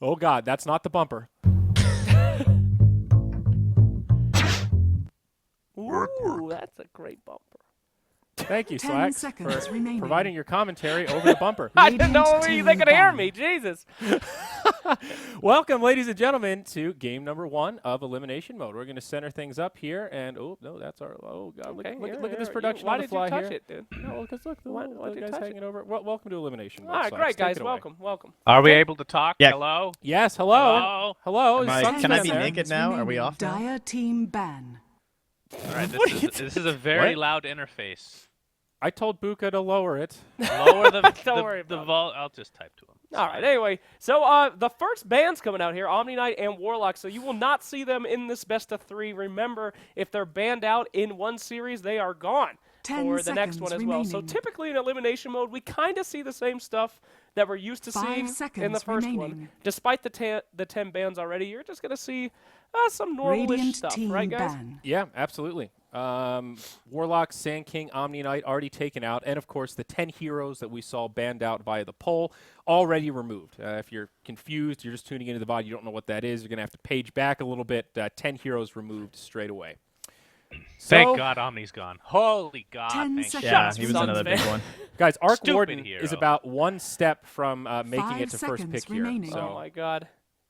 Oh, God, that's not the bumper. Ooh, that's a great bumper. Thank you, 10 Slacks, seconds for remaining. providing your commentary over the bumper. I didn't know Radiant they could team hear ban. me. Jesus. Welcome, ladies and gentlemen, to game number 1 of Elimination Mode. We're going to center things up here, and oh no, that's our. Oh God, Okay, look at this here. production Why on the did you fly touch here. it, dude? No, because look, Why'd the you guy's touch hanging it? over. Welcome to Elimination Mode. All right, Slacks. great, Take guys. it away. Welcome. Are we able to talk? Yeah. Hello? Yes, hello. Hello? Hello. Am Is I- Sun's can I been be there. naked now? Are we off now? Dire team ban. All right, What are you this is a very What? loud interface. I told Buka to lower it. Lower the Don't worry the about it. vol. I'll just type to him. It's All right. fine. Anyway, so the first bands coming out here, Omni Knight and Warlock. So you will not see them in this best of 3. Remember, if they're banned out in one series, they are gone 10 for the next one seconds as well. So remaining. typically in elimination mode, we kind of see the same stuff that we're used to 5 seeing in the seconds first one. remaining. Despite the 10 bans already, you're just gonna see some normal-ish Radiant stuff, team right, guys? ban. Yeah, absolutely. Warlock, Sand King, Omni Knight already taken out, and of course the 10 heroes that we saw banned out via the poll already removed. If you're confused, you're just tuning into the VOD, you don't know what that is, you're going to have to page back a little bit. 10 heroes removed straight away. Thank So, God Omni's gone. Holy God, 10 thank seconds. you. Yeah, Shots he was Suns another ban. big one. guys, Arc Stupid Warden hero. is about one step from making 5 it to first seconds pick here. remaining. So Oh my God.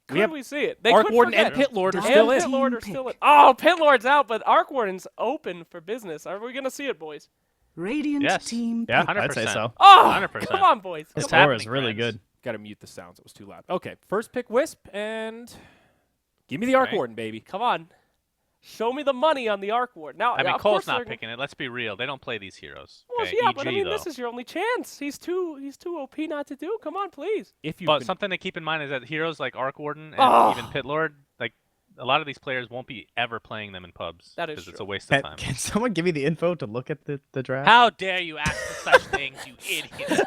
We Could have we see it? They Arc could Warden forget and Pit Lord are And still Pit in. Lord Team are still in. pick. Oh, Pit Lord's out, but Arc Warden's open for business. Are we gonna see it, boys? Radiant Yes. team Yeah, pick. I'd say 100%. so. Oh, 100%. come on, boys. His It's Come on. floor is happening, really friends. good. Got to mute the sounds, it was too loud. Okay, first pick Wisp, and give me the Arc Right. Warden, baby. Come on. Show me the money on the Arc Ward. Now, I mean, of Cole's course not they're- picking it. Let's be real. They don't play these heroes. Well, Okay? yeah, but I EG, mean, this though. is your only chance. He's too OP not to do. Come on, please. If you But can- something to keep in mind is that heroes like Arc Warden and Oh. even Pit Lord, like a lot of these players won't be ever playing them in pubs. That is 'cause it's true. a waste of Can, time. can someone give me the info to look at the draft? How dare you ask for such things, you idiot!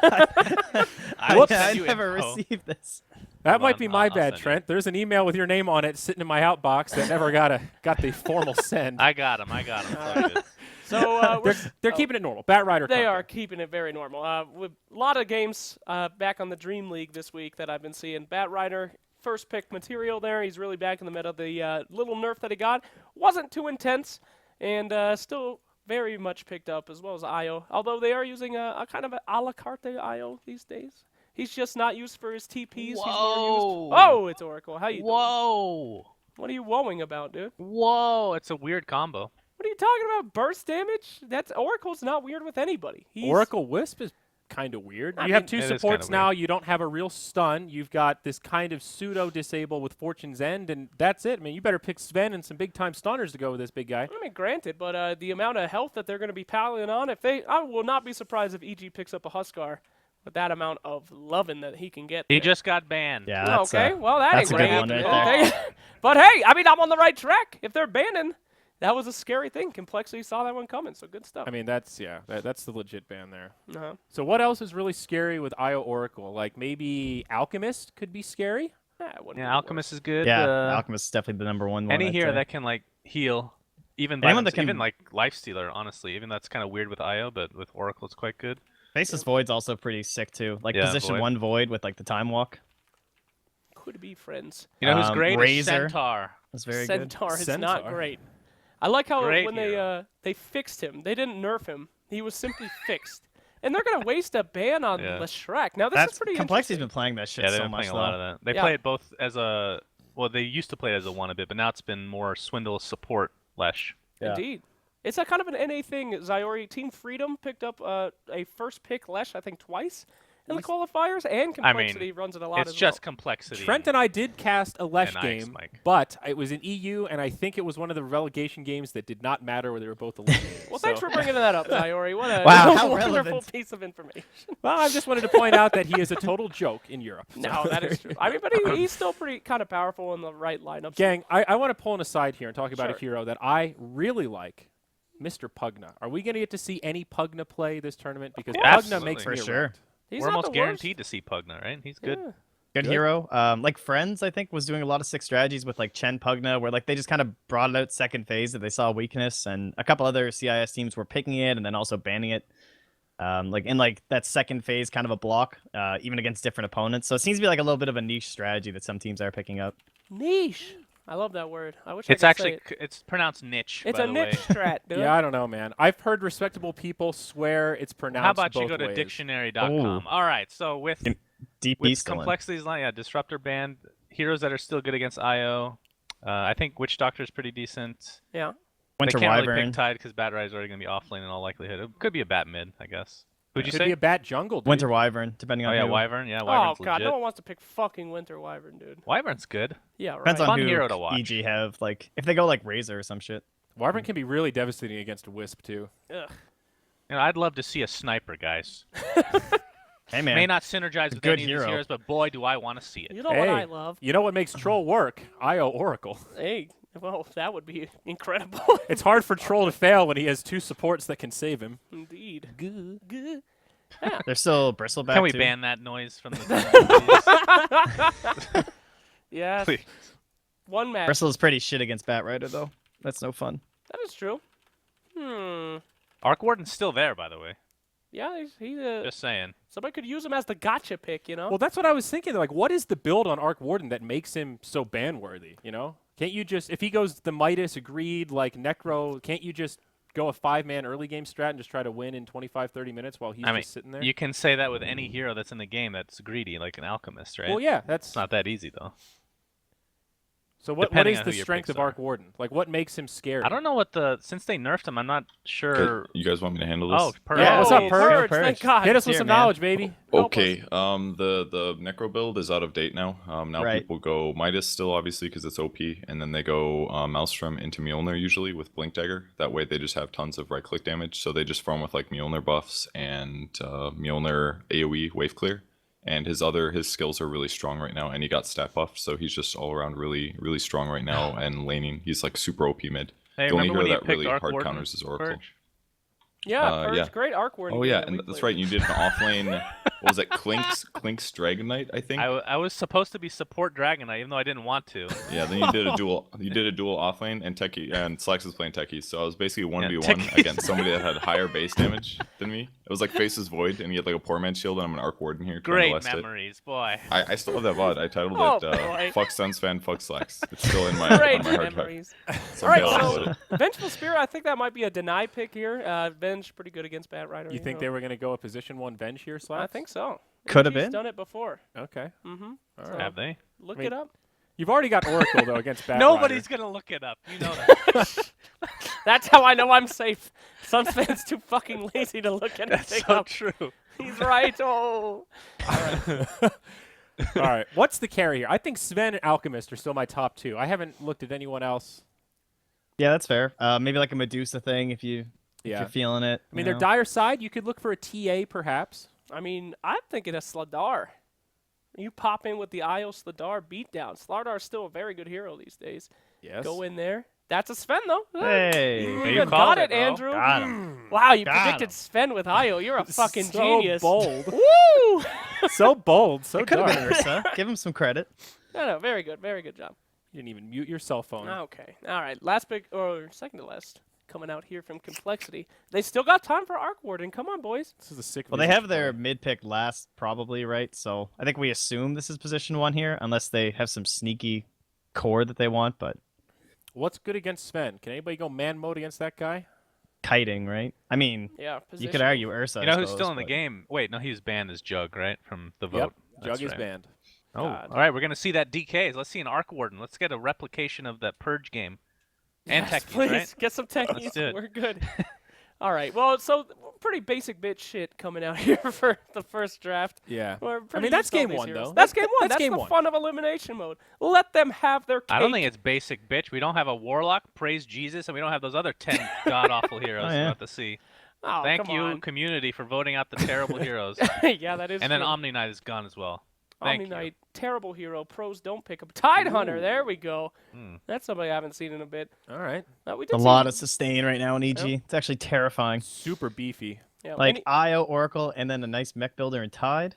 I Whoops, send I you never info. received this. that Hold might on, be my I'll bad, send you. Trent. There's an email with your name on it sitting in my outbox that never got the formal send. I got him. It's all good. So They're keeping it normal. Bat Rider. They are content. keeping it very normal. With a lot of games back on the Dream League this week that I've been seeing. Bat Rider, first pick material there. He's really back in the meta. The little nerf that he got wasn't too intense, and still very much picked up, as well as IO. Although they are using a kind of a la carte IO these days. He's just not used for his TPs. He's more Whoa. used. Oh, it's Oracle. How you doing? Whoa! What are you woeing about, dude? Whoa! It's a weird combo. What are you talking about? Burst damage? That's Oracle's not weird with anybody. He's, Oracle Wisp is kind of weird. I You have mean- two It is supports kinda now. weird. You don't have a real stun. You've got this kind of pseudo disable with Fortune's End, and that's it. I mean, you better pick Sven and some big time stunners to go with this big guy. I mean, granted, but the amount of health that they're going to be piling on, I will not be surprised if EG picks up a Huskar with that amount of loving that he can get. He there. just got banned. Yeah, Oh, that's, okay, well that that's ain't a good great. one right Okay. But hey, I mean, I'm on the right track. If they're banning, that was a scary thing. Complexity saw that one coming, so good stuff. I mean, that's that's the legit ban there. uh-huh. So what else is really scary with IO Oracle? Like maybe Alchemist could be scary. Yeah, it wouldn't Yeah, be Alchemist is good. Yeah, Alchemist is definitely the number one. Any I'd hero say. that can like heal, even by Anyone that even can- like Lifestealer, honestly, even that's kind of weird with IO, but with Oracle it's quite good. Faceless Void's also pretty sick too. Like Yeah, position Void. 1 Void with like the time walk. Could be friends. You know who's Um, great? Is Razor. Centaur. That's very Centaur is not Centaur. great. I like how Great when hero. they fixed him, they didn't nerf him. He was simply fixed. And they're going to waste a ban on Yeah. Leshrek. Now, this That's is pretty Complexity's interesting. been playing that shit Yeah, they've so been much playing a though. lot of that. They Yeah. play it both as a they used to play it as a 1 a bit, but now it's been more Swindle support Lesh. Yeah. Indeed. It's a kind of an NA thing. Zyori, Team Freedom picked up a first pick Lesh, I think, twice in the qualifiers, and Complexity runs it a lot It's as just well. Complexity. Trent and I did cast a Lesh And Ike's game, Mike. but it was in EU, and I think it was one of the relegation games that did not matter where they were both eliminated. Well, thanks So- for bringing that up, Zyori. What a Wow, how wonderful relevant. piece of information. Well, I just wanted to point out that he is a total joke in Europe. So No, that is true. I mean, but he's still pretty kind of powerful in the right lineup. Gang, I want to pull an aside here and talk about a Sure. hero that I really like, Mr. Pugna. Are we going to get to see any Pugna play this tournament? Because course. Pugna Absolutely. makes For me sure. erect. He's We're not almost the worst. guaranteed to see Pugna, right? He's good. Yeah. Good Good. hero. Like Friends, I think, was doing a lot of sick strategies with like Chen Pugna, where like they just kind of brought it out second phase that they saw a weakness, and a couple other CIS teams were picking it and then also banning it. like in like that second phase kind of a block, even against different opponents. So it seems to be like a little bit of a niche strategy that some teams are picking up. Niche. I love that word. I wish It's I could actually say it. it's pronounced niche. It's by a the niche way. strat, dude. Yeah, I don't know, man. I've heard respectable people swear it's pronounced How about you both go to ways. dictionary.com? All right, so with DP still in. complexities, yeah, disruptor band, heroes that are still good against IO. I think Witch Doctor is pretty decent. Yeah. Winter they can't really Wyvern. pick Tide because Bat Rider's already going to be off lane in all likelihood. It could be a Bat mid, I guess. Who'd you Could say? be a bat jungle, dude. Winter Wyvern, depending Oh on yeah, who. Wyvern. Yeah, Oh Wyvern's god, legit. no one wants to pick fucking Winter Wyvern, dude. Wyvern's good. Yeah, right. Depends on Fun who hero to watch. EG have. Like if they go like Razor or some shit. Wyvern can be really devastating against a Wisp, too. Ugh. You know, I'd love to see a sniper, guys. Hey man, May not synergize with good any of these hero. heroes, but boy, do I want to see it. You know what I love? You know what makes Troll work? IO Oracle. Hey, well, that would be incredible. It's hard for Troll to fail when he has 2 supports that can save him. Indeed. Good. Good. They're still Bristleback. Can we too. ban that noise from the please? Yes. Please. One match. Bristle is pretty shit against Bat Rider though. That's no fun. That is true. Arc Warden's still there, by the way. Yeah, he's Just saying. somebody could use him as the gotcha pick, you know? Well, that's what I was thinking. Like, what is the build on Arc Warden that makes him so ban-worthy, you know? Can't you just, if he goes the Midas, Agreed, like Necro, can't you just go a 5-man early game strat and just try to win in 25, 30 minutes while he's I mean, just sitting there? you can say that with any hero that's in the game that's greedy, like an alchemist, right? Well, yeah, that's... It's not that easy, though. So what depending is on the who your strength picks of Arc Warden? Like, what makes him scary? I don't know what since they nerfed him, I'm not sure. You guys want me to handle this? Oh, Purge. Yeah, what's up, Oh, Purge? Thank God. Hit us with Here, some man. knowledge, baby. Help Okay, the Necro build is out of date now. Now Right. people go Midas still, obviously, because it's OP, and then they go Maelstrom into Mjolnir usually with Blink Dagger. That way they just have tons of right-click damage, so they just farm with like Mjolnir buffs and Mjolnir AoE wave clear. And his skills are really strong right now, and he got stat buffed, so he's just all around really, really strong right now. And laning, he's like super OP mid. Hey, the only remember when hero you that picked really Arc hard Warden, counters is Oracle. Purge? Yeah, Purge, yeah. great arc warden. Oh game yeah, that and we that's played. right. You did an offlane. What was it? Clink's Dragon Knight, I think. I was supposed to be support Dragon Knight, even though I didn't want to. Yeah, then you did a dual. You did a dual offlane, and Techie and Slax was playing Techie. So I was basically 1v1 Techie's- against somebody that had higher base damage than me. It was like Face's Void, and he had like a poor man's shield, and I'm an Arc Warden here. trying to Great last it. memories, boy. I still have that VOD. I titled Oh, it boy. "Fuck Suns fan, fuck Slacks." It's still in my Great on my hard drive. memories. Somebody All right, else so uploaded it. Vengeful Spirit, I think that might be a deny pick here. Venge, pretty good against Bat Rider. You think they were going to go a position 1 Venge here, Slaps? I think so. Could have He's been. done it before. Okay. Mm-hmm. All So- right. Have they? Look I mean, it up. You've already got Oracle, though, against Bat Nobody's Rider. gonna look it up. You know that. That's how I know I'm safe. Suns fans too fucking lazy to look anything That's so up. true. He's right. Oh. All right. What's the carry here? I think Sven and Alchemist are still my top 2. I haven't looked at anyone else. Yeah, that's fair. Maybe like a Medusa thing if you're feeling it. I mean, their dire side, you could look for a TA, perhaps. I mean, I'm thinking of Sladar. You pop in with the Io Sladar beatdown. Sladar's still a very good hero these days. Yes. Go in there. That's a Sven, though. Hey. You you even called got it, it, bro. Andrew. Got him. Wow, you Got predicted him. Sven with Io. You're a fucking so genius. bold. Woo! So bold. So It could have dark. been Ursa. Give him some credit. No, very good. Very good job. You didn't even mute your cell phone. Okay. All right. Last pick, or second to last, coming out here from Complexity. They still got time for Arc Warden. Come on, boys. This is a sick Well, they music have their play. mid pick last, probably, right? So I think we assume this is position 1 here, unless they have some sneaky core that they want, but What's good against Sven? Can anybody go man mode against that guy? kiting, right? I mean, Yeah. you Position. could argue Ursa. You know I who's suppose, still in the but- game? Wait, no, he was banned as Jug, right? From the vote. Yep. That's Jug is right. banned. Oh, God. all right. We're gonna see that DKs. Let's see an Arc Warden. Let's get a replication of that Purge game. And Yes, techies, please right? get some techies. do it. We're good. All right. Well, so pretty basic bitch shit coming out here for the first draft. Yeah. We're I pretty mean, that's used to all game these 1, heroes. though. That's game 1. That's That's game the 1. fun of elimination mode. Let them have their cake. I don't think it's basic, bitch. We don't have a Warlock, praise Jesus, and we don't have those other 10 god-awful heroes Oh, yeah. about to see. Oh, Thank come you, on. community, for voting out the terrible heroes. Yeah, that is And then true. Omni Knight is gone as well. Thank Omni you. Knight, terrible hero. Pros don't pick up. Tide Hunter, there we go. Hmm. That's somebody I haven't seen in a bit. All right. We did A see- lot of sustain right now in EG. Yep. It's actually terrifying. Super beefy. yeah, Like any- IO, Oracle, and then a nice mech builder in Tide.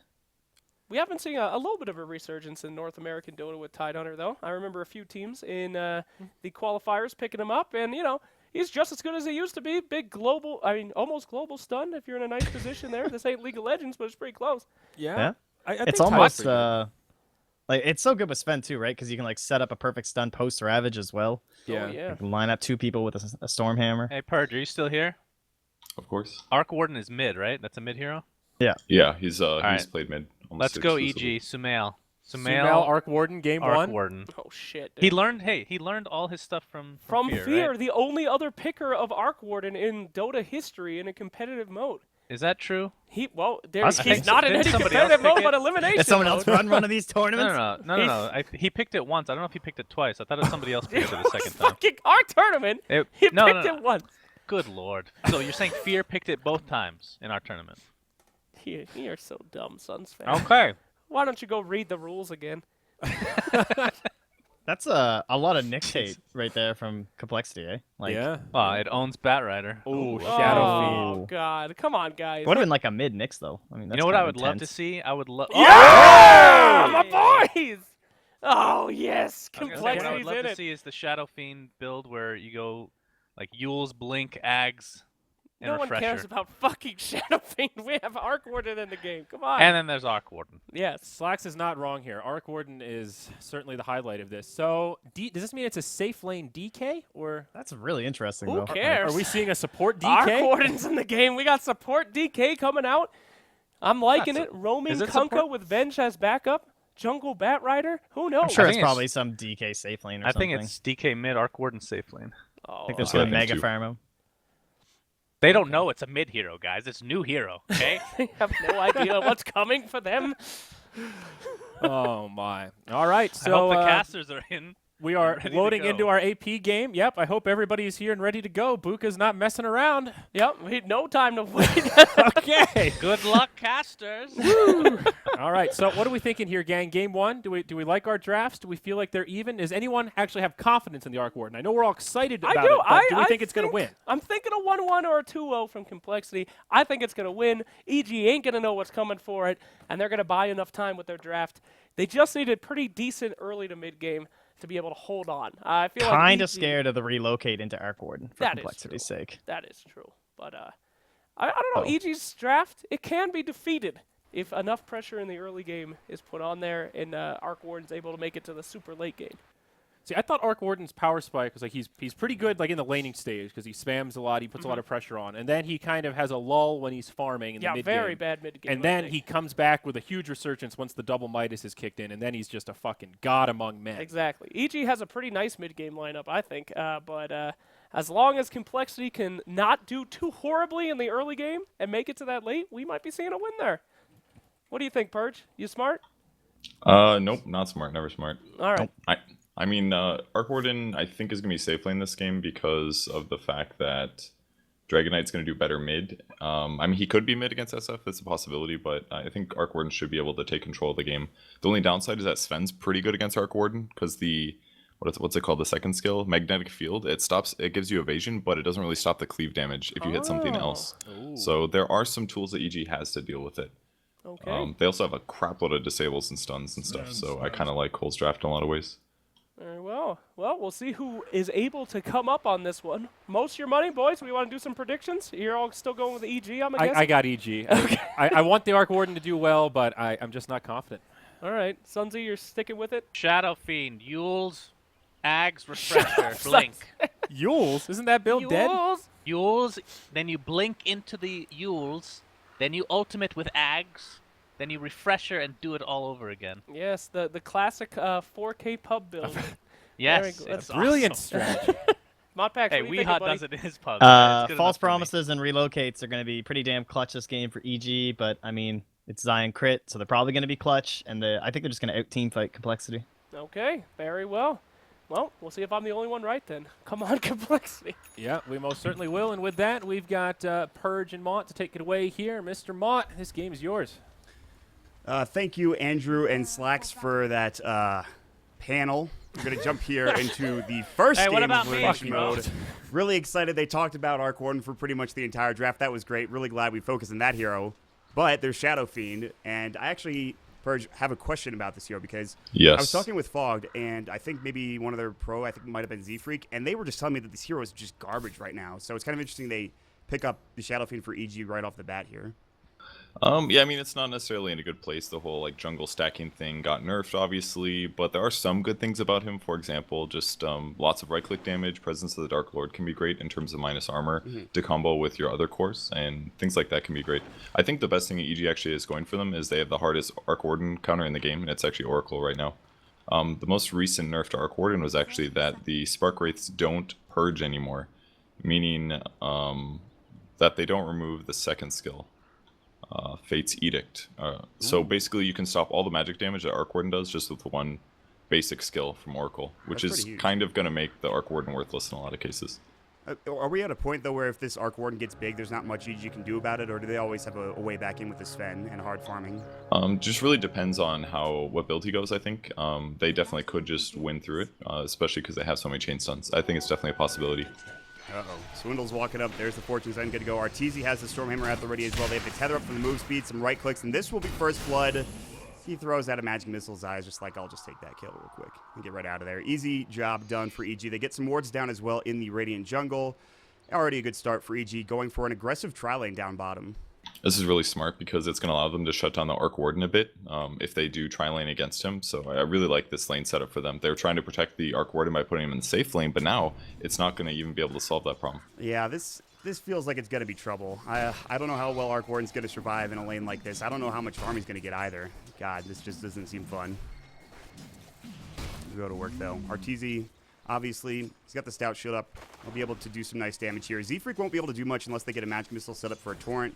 we haven't seen a little bit of a resurgence in North American Dota with Tide Hunter, though. I remember a few teams in the qualifiers picking him up, and, He's just as good as he used to be. Big global, I mean, almost global stun if you're in a nice position there. This ain't League of Legends, but it's pretty close. Yeah. I think It's Ty's almost pretty good. like it's so good with Sven too, right? Because you can like set up a perfect stun post Ravage as well. Yeah. Oh, yeah. You can line up 2 people with a Storm Hammer. Hey, Purge, are you still here? Of course. Arc Warden is mid, right? That's a mid hero? Yeah, he's right. played mid. almost Let's go, exclusively. EG. Sumail. Sumail, Arc Warden, game Arc 1. Warden. Oh, shit. He dude. learned all his stuff from From Fear, right? the only other picker of Arc Warden in Dota history in a competitive mode. Is that true? He's I think not so. in Didn't any somebody else competitive pick mode it? but elimination. Did someone else mode. run one of these tournaments? No. He picked it once. I don't know if he picked it twice. I thought it was somebody else picked it the second time. Fucking our tournament. He picked it once. Good lord. So you're saying Fear picked it both times in our tournament? You're so dumb, Suns fan. Okay. Why don't you go read the rules again? That's a lot of Nick hate right there from Complexity, eh? Like, Yeah. Well, it owns Batrider. Oh, Shadow Oh, Fiend. God. Come on, guys. would have been like a mid Nyx though. I mean, You that's know what kind I of would love to intense. see? I would love. Yeah! My boys! Oh, yes. What I would Complexity's love in to it. see is the Shadow Fiend build where you go like Yules, Blink, Ags, and No one Refresher. cares about fucking Shadow Fiend. We have Arc Warden in the game. Come on. And then there's Arc Warden. Yes. Slacks is not wrong here. Arc Warden is certainly the highlight of this. So, does this mean it's a safe lane DK, or That's really interesting Who though. cares? are we seeing a support Arc DK? Warden's in the game. We got support DK coming out. I'm liking That's it. Roaming is it Kunkka support? with Venge as backup. Jungle Batrider. Who knows? I'm sure I it's think it's- probably some DK safe lane or I something. think it's DK mid, Arc Warden safe lane. Oh, I think there's Yeah, I gonna think mega too. farm him. They don't know it's a mid hero, guys. It's new hero, okay? I have no idea what's coming for them. Oh my! All right, I so hope the casters are in. we are ready to loading go. into our AP game. Yep, I hope everybody is here and ready to go. Buka's not messing around. Yep, we had no time to wait. Okay. Good luck, casters. All right. So what are we thinking here, gang? Game 1. Do we like our drafts? Do we feel like they're even? Does anyone actually have confidence in the Arc Warden? I know we're all excited about I do. it, but do we I think it's going to win? I'm thinking a 1-1 or a 2-0 from Complexity. I think it's going to win. EG ain't going to know what's coming for it, and they're going to buy enough time with their draft. They just need a pretty decent early to mid game to be able to hold on. I feel Kind like of scared of the relocate into Arc Warden for That is Complexity's true. sake. That is true. But I don't know. EG's draft, it can be defeated if enough pressure in the early game is put on there and Arc Warden's able to make it to the super late game. See, I thought Arc Warden's power spike was like he's pretty good like in the laning stage because he spams a lot, he puts a lot of pressure on, and then he kind of has a lull when he's farming in the mid very game. bad mid game. And then he comes back with a huge resurgence once the double Midas is kicked in, and then he's just a fucking god among men. Exactly. EG has a pretty nice mid game lineup, I think. But as long as Complexity can not do too horribly in the early game and make it to that late, we might be seeing a win there. What do you think, Purge? You smart? Nope, not smart. Never smart. All right. I mean, Arc Warden, I think, is going to be safe lane this game because of the fact that Dragon Knight's going to do better mid. I mean, he could be mid against SF. That's a possibility, but I think Arc Warden should be able to take control of the game. The only downside is that Sven's pretty good against Arc Warden because what's it called? The second skill, Magnetic Field. It gives you evasion, but it doesn't really stop the cleave damage if you hit something else. So there are some tools that EG has to deal with it. Okay. They also have a crap load of disables and stuns and stuff, so I kind of like Cole's draft in a lot of ways. Very well. Well, we'll see who is able to come up on this one. Most of your money, boys. We want to do some predictions. You're all still going with the EG, I'm guessing? I got EG. I want the Arc Warden to do well, but I'm just not confident. All right. Sunzi, you're sticking with it? Shadow Fiend, Yules, Ags, Refresher, Blink. Yules? Isn't that build dead? Yules. Yules, then you blink into the Yules, then you ultimate with Ags, then you Refresher and do it all over again. Yes, the classic 4K pub build. Yes, good. it's Brilliant awesome. strategy. Modpax, Hey, what do you thinking, Weehot buddy? does it in his pub. It's good enough False for me. promises and relocates are going to be pretty damn clutch this game for EG, but I mean, it's Zion crit, so they're probably going to be clutch, and I think they're just going to out-team fight Complexity. Okay, very well. Well, we'll see if I'm the only one right then. Come on, Complexity. Yeah, we most certainly will. And with that, we've got Purge and Mont to take it away here. Mr. Mont, this game is yours. Thank you, Andrew and Slacks, for that panel. We're going to jump here into the first Hey, what game about of me, Elimination bro? mode. Really excited. They talked about Arc Warden for pretty much the entire draft. That was great. Really glad we focused on that hero. But there's Shadow Fiend, and I actually Purge, have a question about this hero because Yes. I was talking with Fogged, and I think maybe one of their pro, I think it might have been Z-Freak, and they were just telling me that this hero is just garbage right now. So it's kind of interesting they pick up the Shadow Fiend for EG right off the bat here. Yeah, I mean, it's not necessarily in a good place. The whole like jungle stacking thing got nerfed, obviously, but there are some good things about him. For example, just lots of right-click damage. Presence of the Dark Lord can be great in terms of minus armor to combo with your other cores, and things like that can be great. I think the best thing EG actually is going for them is they have the hardest Arc Warden counter in the game, and it's actually Oracle right now. The most recent nerf to Arc Warden was actually that the Spark Wraiths don't purge anymore, meaning that they don't remove the second skill. Fate's Edict. So basically you can stop all the magic damage that Arc Warden does just with one basic skill from Oracle, which That's is pretty huge. kind of going to make the Arc Warden worthless in a lot of cases. Are we at a point, though, where if this Arc Warden gets big, there's not much EG can do about it, or do they always have a way back in with the Sven and hard farming? Just really depends on what build he goes, I think. They definitely could just win through it, especially because they have so many chain stuns. I think it's definitely a possibility. Uh-oh. Swindle's walking up. There's the Fortune's End. Good to go. Arteezy has the Stormhammer at the ready as well. They have the tether up for the move speed, some right clicks, and this will be first blood. He throws out a Magic Missile's eyes, just like, I'll just take that kill real quick and get right out of there. Easy job done for EG. They get some wards down as well in the Radiant Jungle. Already a good start for EG, going for an aggressive tri-lane down bottom. This is really smart because it's going to allow them to shut down the Arc Warden a bit if they do tri-lane against him. So I really like this lane setup for them. They're trying to protect the Arc Warden by putting him in the safe lane, but now it's not going to even be able to solve that problem. Yeah, this feels like it's going to be trouble. I don't know how well Arc Warden's going to survive in a lane like this. I don't know how much farm he's going to get either. God, this just doesn't seem fun. We'll go to work, though. Arteezy, obviously, he's got the Stout Shield up. He'll be able to do some nice damage here. Z-Freak won't be able to do much unless they get a Magic Missile set up for a Torrent.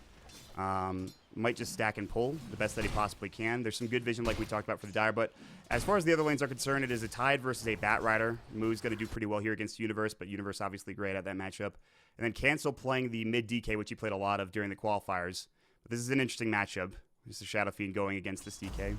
Might just stack and pull the best that he possibly can. There's some good vision like we talked about for the Dire, but as far as the other lanes are concerned, it is a Tide versus a Bat Rider. Moo's going to do pretty well here against Universe, but Universe obviously great at that matchup. And then Cancel playing the mid DK, which he played a lot of during the qualifiers. But this is an interesting matchup. This is Shadow Fiend going against this DK.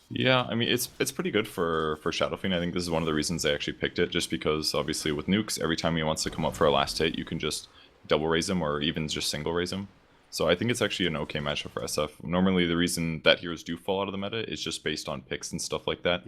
Yeah, I mean, it's pretty good for Shadow Fiend. I think this is one of the reasons they actually picked it, just because obviously with nukes, every time he wants to come up for a last hit, you can just double raise him or even just single raise him. So I think it's actually an okay matchup for SF. Normally the reason that heroes do fall out of the meta is just based on picks and stuff like that.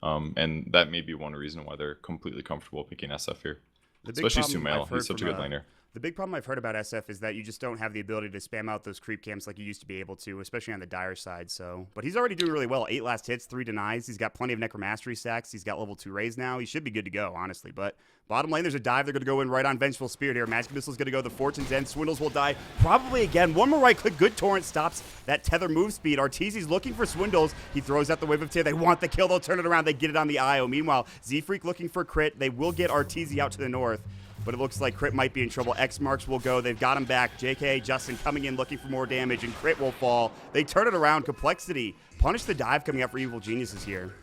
And that may be one reason why they're completely comfortable picking SF here. Especially Sumail, he's such a good laner. The big problem I've heard about SF is that you just don't have the ability to spam out those creep camps like you used to be able to, especially on the Dire side. So, but he's already doing really well. 8 last hits, 3 denies. He's got plenty of Necromastery stacks. He's got level 2 raise now. He should be good to go, honestly. But bottom lane, there's a dive. They're going to go in right on Vengeful Spirit here. Magic Missile's going to go the Fortune's End. Swindles will die probably again. One more right click. Good Torrent stops that tether move speed. Arteezy's looking for Swindles. He throws out the Wave of Tear. They want the kill. They'll turn it around. They get it on the IO. Meanwhile, Z-Freak looking for crit. They will get Arteezy out to the north. But it looks like Crit might be in trouble. X marks will go. They've got him back. JK, Justin coming in looking for more damage, and Crit will fall. They turn it around. Complexity. Punish the dive coming out for Evil Geniuses here.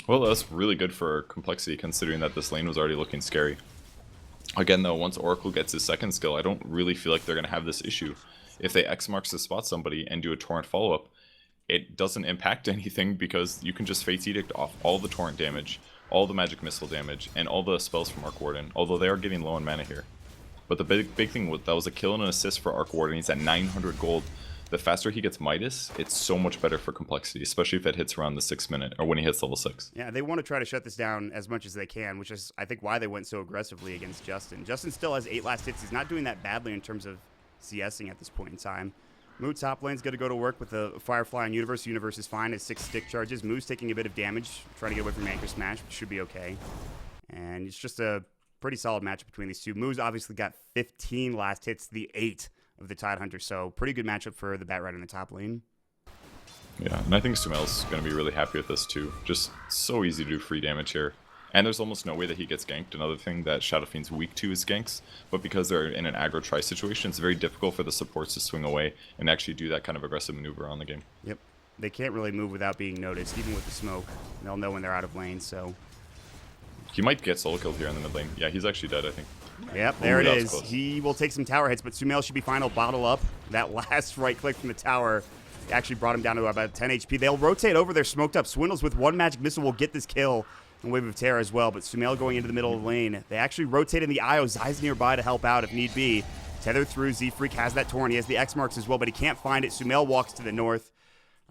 Well, that's really good for Complexity, considering that this lane was already looking scary. Again, though, once Oracle gets his second skill, I don't really feel like they're going to have this issue. If they X marks to spot somebody and do a Torrent follow-up, it doesn't impact anything because you can just Fate's Edict off all the Torrent damage, all the Magic Missile damage, and all the spells from Arc Warden, although they are getting low on mana here. But the big thing that was a kill and an assist for Arc Warden. He's at 900 gold. The faster he gets Midas, it's so much better for Complexity, especially if it hits around the 6 minute, or when he hits level 6. Yeah, they want to try to shut this down as much as they can, which is, I think, why they went so aggressively against Justin. Justin still has 8 last hits. He's not doing that badly in terms of CSing at this point in time. Moo top lane's going to go to work with the Firefly on Universe. Universe is fine as 6 stick charges. Moo's taking a bit of damage, trying to get away from Anchor Smash, which should be okay. And it's just a pretty solid matchup between these two. Moo's obviously got 15 last hits, the 8 of the Tidehunter, so pretty good matchup for the Bat Rider in the top lane. Yeah, and I think Sumail's going to be really happy with this too. Just so easy to do free damage here. And there's almost no way that he gets ganked. Another thing that Shadow Fiend's weak to is ganks, but because they're in an aggro try situation, it's very difficult for the supports to swing away and actually do that kind of aggressive maneuver on the game. Yep. They can't really move without being noticed, even with the smoke. They'll know when they're out of lane, so... He might get solo killed here in the mid lane. Yeah, he's actually dead, I think. Yep, there it that was is. close. He will take some tower hits, but Sumail should be fine. He'll bottle up. That last right click from the tower actually brought him down to about 10 HP. They'll rotate over their smoked up Swindles with one Magic Missile will get this kill. And Wave of Terror as well, but Sumail going into the middle of the lane. They actually rotate in the IO. Zai's nearby to help out if need be. Tether through. Z-Freak has that Torrent. He has the X marks as well, but he can't find it. Sumail walks to the north.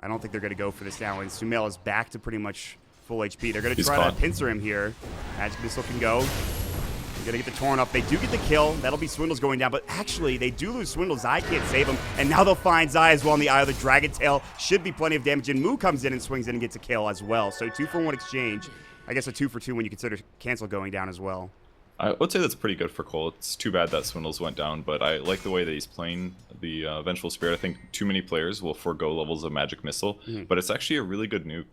I don't think they're going to go for this now, and Sumail is back to pretty much full HP. They're going to He's try caught. to pincer him here. Magic Missile can go. They're going to get the Torrent up. They do get the kill. That'll be Swindle's going down, but actually, they do lose Swindle. Zai can't save him, and now they'll find Zai as well in the Eye of the Dragon Tail. Should be plenty of damage, and Moo comes in and swings in and gets a kill as well. So 2-for-1 exchange. I guess a 2-for-2 when you consider Cancel going down as well. I would say that's pretty good for Cole. It's too bad that Swindles went down, but I like the way that he's playing the Vengeful Spirit. I think too many players will forego levels of Magic Missile, but it's actually a really good nuke,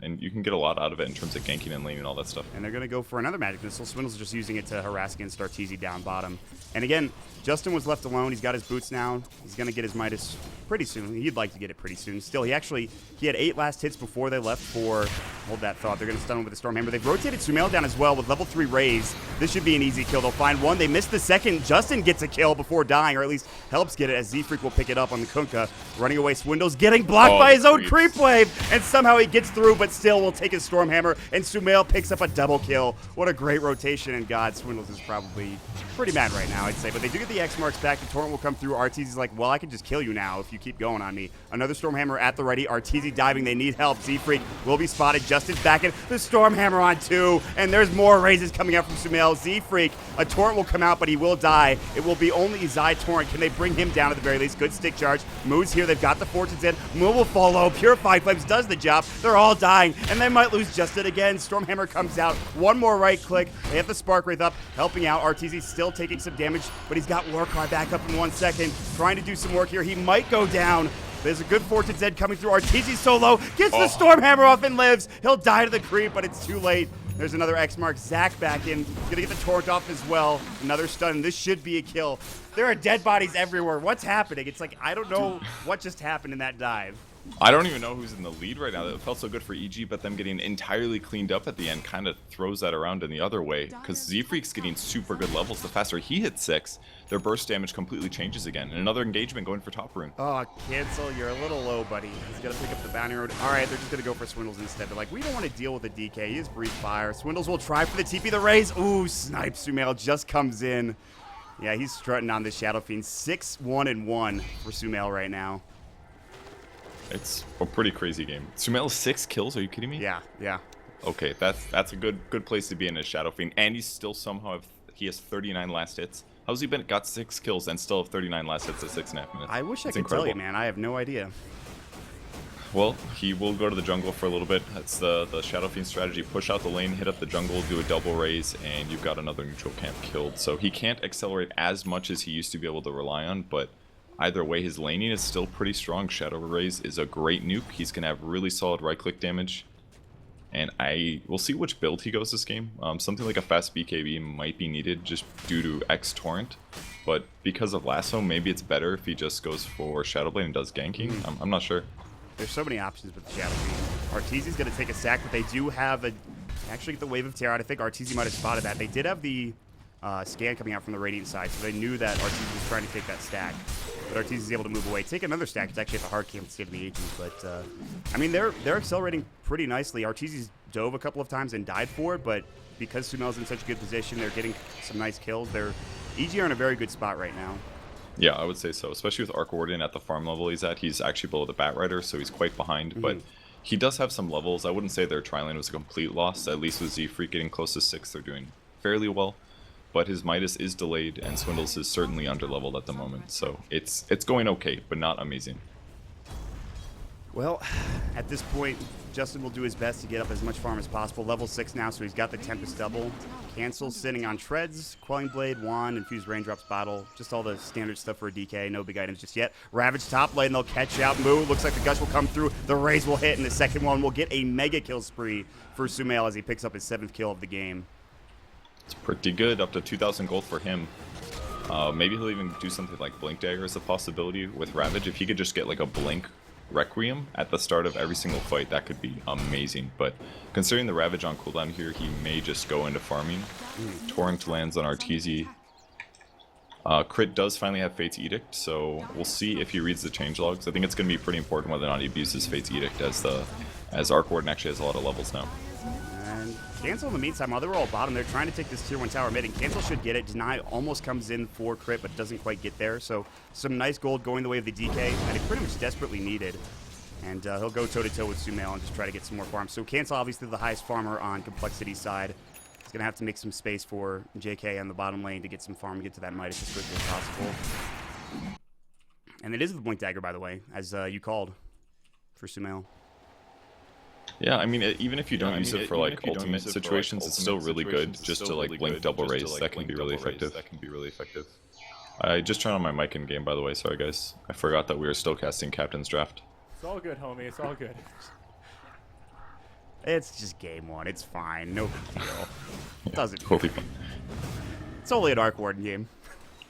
and you can get a lot out of it in terms of ganking and laning and all that stuff. And they're going to go for another Magic Missile. Swindle's just using it to harass against Arteezy down bottom. And again, Justin was left alone. He's got his boots now. He's going to get his Midas pretty soon. He'd like to get it pretty soon. Still, he had 8 last hits before they left for, hold that thought, they're going to stun him with a Stormhammer. They've rotated Sumail down as well with level 3 Raise. This should be an easy kill. They'll find one. They missed the second. Justin gets a kill before dying, or at least helps get it, as Z-Freak will pick it up on the Kunkka. Running away, Swindle's getting blocked by his own creep wave, and somehow he gets through, but still will take his Stormhammer, and Sumail picks up a double kill. What a great rotation, and God, Swindles is probably pretty mad right now, I'd say. But they do get the X marks back. The Torrent will come through. Arteezy's like, well, I can just kill you now if you keep going on me. Another Stormhammer at the ready. Arteezy diving. They need help. Z-Freak will be spotted. Justin's back in. The Stormhammer on 2, and there's more raises coming out from Sumail. Z-Freak, a Torrent will come out, but he will die. It will be only Zai Torrent. Can they bring him down at the very least? Good stick charge. Moo's here. They've got the Fortunes in. Moo will fall low. Purified Flames does the job. They're all dying, and they might lose Justin again. Stormhammer comes out. One more right click. They have the Spark Wraith up, helping out. Arteezy still taking some damage, but he's got Warcry back up in 1 second. Trying to do some work here. He might go down. There's a good Fortune's End coming through. Arteezy solo. Gets the Stormhammer off and lives. He'll die to the creep, but it's too late. There's another X mark. Zach back in. Gonna get the Torrent off as well. Another stun. This should be a kill. There are dead bodies everywhere. What's happening? It's like, I don't know what just happened in that dive. I don't even know who's in the lead right now. That felt so good for EG, but them getting entirely cleaned up at the end kind of throws that around in the other way, because Z-Freak's getting super good levels. The faster he hits 6, their burst damage completely changes again. And another engagement going for top rune. Oh, Cancel, you're a little low, buddy. He's going to pick up the bounty road. All right, they're just going to go for Swindles instead. They're like, we don't want to deal with the DK. He is Breathe Fire. Swindles will try for the TP, the raise. Ooh, Snipe Sumail just comes in. Yeah, he's strutting on this Shadow Fiend. 6-1-1 for Sumail right now. It's a pretty crazy game. Sumail 6 kills? Are you kidding me? Yeah. Okay, that's a good place to be in his Shadow Fiend, and he's still somehow he has 39 last hits. How's he got 6 kills and still have 39 last hits at 6.5 minutes? I wish I It's could tell you, incredible. man. I have no idea. Well, he will go to the jungle for a little bit. That's the Shadow Fiend strategy. Push out the lane, hit up the jungle, do a double raise, and you've got another neutral camp killed. So he can't accelerate as much as he used to be able to rely on, but either way, his laning is still pretty strong. Shadow Raise is a great nuke. He's going to have really solid right-click damage. And we'll see which build he goes this game. Something like a fast BKB might be needed just due to X Torrent. But because of Lasso, maybe it's better if he just goes for Shadow Blade and does ganking. I'm not sure. There's so many options with the Shadow Fiend. Arteezy's going to take a sack, but they do have actually get the Wave of Terror out. I think Arteezy might have spotted that. They did have the scan coming out from the Radiant side, so they knew that Arteezy was trying to take that stack. But Arteezy's able to move away. Take another stack. It's actually at the hard camp instead of the agents. But, I mean, they're accelerating pretty nicely. Arteezy's dove a couple of times and died for it, but because Sumail's in such a good position, they're getting some nice kills. EG are in a very good spot right now. Yeah, I would say so. Especially with Arc Warden at the farm level he's at. He's actually below the Bat Rider, so he's quite behind. But he does have some levels. I wouldn't say their tri-lane was a complete loss. At least with Z-Freak getting close to 6, they're doing fairly well. But his Midas is delayed, and Swindles is certainly underleveled at the moment. So it's going okay, but not amazing. Well, at this point, Justin will do his best to get up as much farm as possible. Level 6 now, so he's got the Tempest double. Cancel sitting on Treads, Quelling Blade, Wand, Infused Raindrops bottle. Just all the standard stuff for a DK. No big items just yet. Ravage top lane, they'll catch out. Moo, looks like the Gush will come through. The Raise will hit, and the second one will get a mega kill spree for Sumail as he picks up his 7th kill of the game. It's pretty good, up to 2,000 gold for him. Maybe he'll even do something like Blink Dagger as a possibility with Ravage. If he could just get like a Blink Requiem at the start of every single fight, that could be amazing. But considering the Ravage on cooldown here, he may just go into farming. Torrent lands on Arteezy. Crit does finally have Fate's Edict, so we'll see if he reads the changelogs. I think it's going to be pretty important whether or not he abuses Fate's Edict, as Arc Warden actually has a lot of levels now. And Cancel in the meantime, while they were all bottom, they're trying to take this tier 1 tower mid, and Cancel should get it. Deny almost comes in for crit, but doesn't quite get there. So some nice gold going the way of the DK, and it pretty much desperately needed. And he'll go toe-to-toe with Sumail and just try to get some more farms. So Cancel, obviously the highest farmer on Complexity side. He's going to have to make some space for JK on the bottom lane to get some farm, get to that Midas as quickly as possible. And it is the Blink Dagger, by the way, as you called for Sumail. Yeah, I mean, even if you don't use it for like ultimate situations, it's still really good just to like blink double raise. That can be really effective. I just turned on my mic in game, by the way. Sorry, guys. I forgot that we were still casting Captain's Draft. It's all good, homie. It's all good. It's just game one. It's fine. No big deal. Doesn't. Totally fine. It's only an Arc Warden game.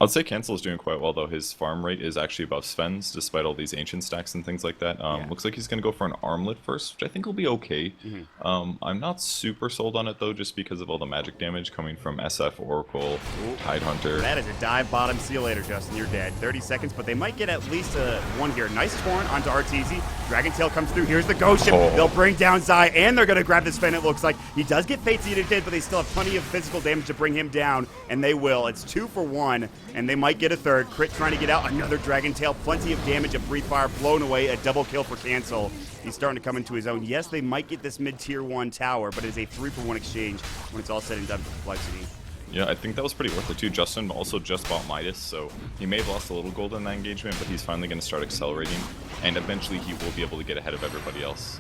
I'd say Cancel is doing quite well, though. His farm rate is actually above Sven's, despite all these ancient stacks and things like that. Looks like he's going to go for an armlet first, which I think will be okay. I'm not super sold on it, though, just because of all the magic damage coming from SF, Oracle, Tidehunter. That is a dive bottom. See you later, Justin. You're dead. 30 seconds, but they might get at least one here. Nice torn onto RTZ. Dragon Tail comes through. Here's the Ghost Ship. They'll bring down Zai, and they're going to grab this Sven, it looks like. He does get Fate's Eater dead, but they still have plenty of physical damage to bring him down, and they will. It's 2 for 1. And they might get a third. Crit trying to get out. Another Dragon Tail. Plenty of damage. A Breathe Fire blown away. A double kill for Cancel. He's starting to come into his own. Yes, they might get this mid-tier 1 tower, but it is a 3-for-1 exchange when it's all said and done for Complexity. Yeah, I think that was pretty worth it, too. Justin also just bought Midas, so he may have lost a little gold in that engagement, but he's finally going to start accelerating, and eventually he will be able to get ahead of everybody else.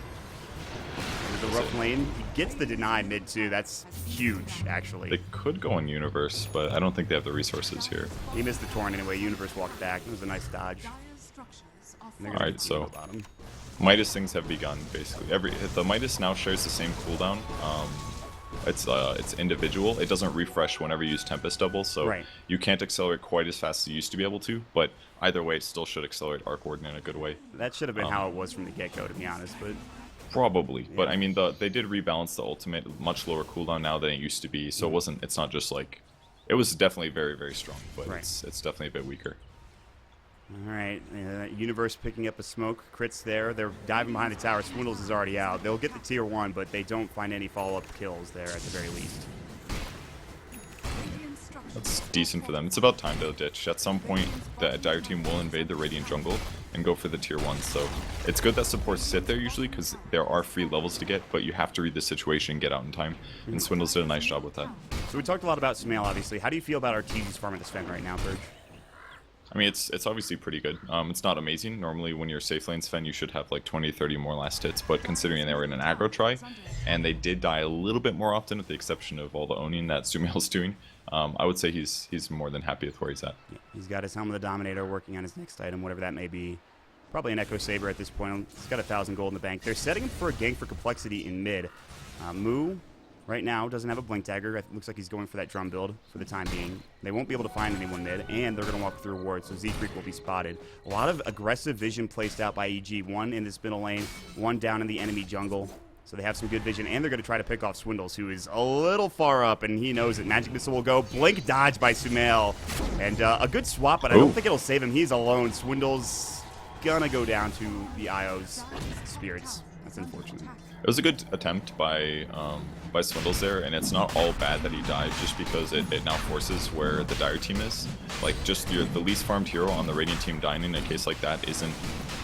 The rough lane. He gets the deny mid too. That's huge, actually. They could go in Universe, but I don't think they have the resources here. He missed the torn anyway. Universe walked back. It was a nice dodge. Alright, so Midas things have begun, basically. The Midas now shares the same cooldown. It's individual. It doesn't refresh whenever you use Tempest Double, so you can't accelerate quite as fast as you used to be able to, but either way, it still should accelerate Arc Warden in a good way. That should have been how it was from the get-go, to be honest, but... Probably, but I mean, they did rebalance the ultimate, much lower cooldown now than it used to be, so it's not just like, it was definitely very, very strong, but it's definitely a bit weaker. Alright, Universe picking up a smoke, crits there, they're diving behind the tower, Swindles is already out. They'll get the tier 1, but they don't find any follow-up kills there at the very least. That's decent for them. It's about time to ditch. At some point, the Dire team will invade the Radiant jungle and go for the tier 1, so it's good that supports sit there usually, because there are free levels to get, but you have to read the situation and get out in time, and Swindles did a nice job with that. So we talked a lot about Sumail, obviously. How do you feel about RTZ's farm at this Sven right now, Purge? I mean, it's obviously pretty good. It's not amazing. Normally, when you're safe lane Sven, you should have like 20, 30 more last hits, but considering they were in an aggro try, and they did die a little bit more often with the exception of all the owning that Sumail's doing, I would say he's more than happy with where he's at. Yeah, he's got his Helm of the Dominator working on his next item, whatever that may be. Probably an Echo Saber at this point. He's got 1,000 gold in the bank. They're setting him for a gank for Complexity in mid. Moo, right now, doesn't have a Blink Dagger. It looks like he's going for that drum build for the time being. They won't be able to find anyone mid, and they're going to walk through a ward, so Z-Freak will be spotted. A lot of aggressive vision placed out by EG. One in this middle lane, one down in the enemy jungle. So they have some good vision, and they're going to try to pick off Swindles, who is a little far up, and he knows it. Magic Missile will go. Blink dodge by Sumail. And a good swap, but I don't think it'll save him. He's alone. Swindles going to go down to the IO's spirits. That's unfortunate. It was a good attempt by Swindles there, and it's not all bad that he died, just because it now forces where the Dire team is. Like, just the least farmed hero on the Radiant team dying in a case like that isn't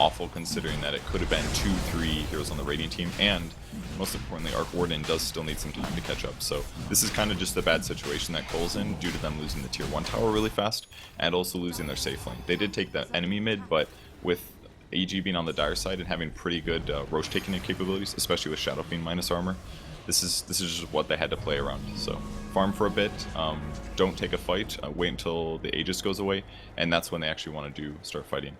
awful, considering that it could have been 2-3 heroes on the Radiant team, and most importantly, Arc Warden does still need some time to catch up. So this is kind of just the bad situation that Cole's in, due to them losing the tier 1 tower really fast, and also losing their safe lane. They did take that enemy mid, but with AG being on the Dire side and having pretty good Roche taking capabilities, especially with Shadow Fiend minus armor, this is just what they had to play around. So farm for a bit, don't take a fight, wait until the Aegis goes away, and that's when they actually want to start fighting.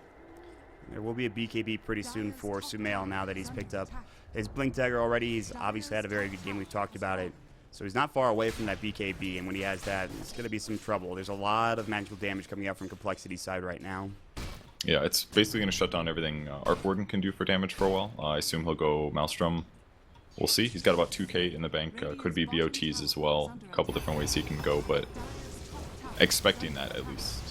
There will be a BKB pretty soon for Sumail now that he's picked up his Blink Dagger already. He's obviously had a very good game. We've talked about it. So he's not far away from that BKB, and when he has that, it's going to be some trouble. There's a lot of magical damage coming out from Complexity's side right now. Yeah, it's basically going to shut down everything Arc Warden can do for damage for a while. I assume he'll go Maelstrom. We'll see. He's got about 2k in the bank. Could be BOTs as well. A couple different ways he can go, but expecting that at least.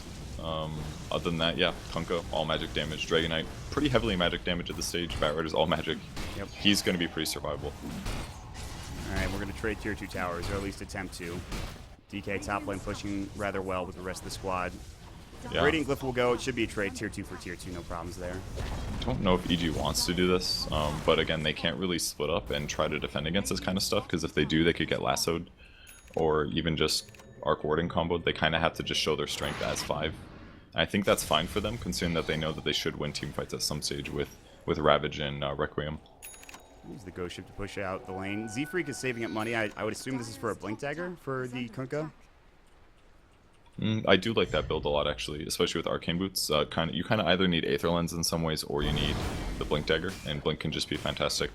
Other than that, yeah, Kunkka, all magic damage. Dragonite, pretty heavily magic damage at this stage. Batrider's all magic. Yep. He's going to be pretty survivable. Alright, we're going to trade tier 2 towers, or at least attempt to. DK top lane pushing rather well with the rest of the squad. Yeah. Radiant Glyph will go. It should be a trade tier 2 for tier 2. No problems there. I don't know if EG wants to do this, but again, they can't really split up and try to defend against this kind of stuff, because if they do, they could get lassoed, or even just arc warding comboed. They kind of have to just show their strength as 5. And I think that's fine for them, considering that they know that they should win team fights at some stage with Ravage and Requiem. Use the Ghost Ship to push out the lane. Z-Freak is saving up money. I would assume this is for a Blink Dagger for the Kunkka. I do like that build a lot, actually, especially with Arcane Boots. You kind of either need Aether Lens in some ways, or you need the Blink Dagger, and Blink can just be fantastic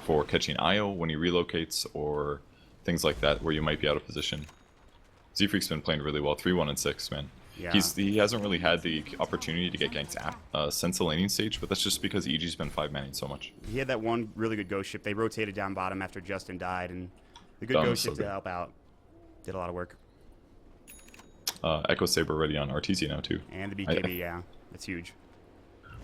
for catching IO when he relocates, or things like that where you might be out of position. Z-Freak's been playing really well, 3-1 and 6, man. Yeah. He hasn't really had the opportunity to get ganked since the laning stage, but that's just because EG's been 5-manning so much. He had that one really good Ghost Ship. They rotated down bottom after Justin died, and the good That Ghost was so Ship to good. help out. Did a lot of work. Echo Saber ready on RTZ now, too. And the BKB, yeah. That's huge.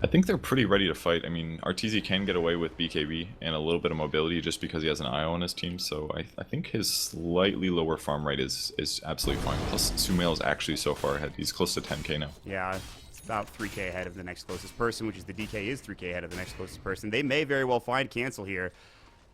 I think they're pretty ready to fight. I mean, RTZ can get away with BKB and a little bit of mobility just because he has an IO on his team, so I think his slightly lower farm rate is absolutely fine. Plus, Sumail is actually so far ahead. He's close to 10k now. Yeah, it's about 3k ahead of the next closest person, which is the DK is 3k ahead of the next closest person. They may very well find cancel here.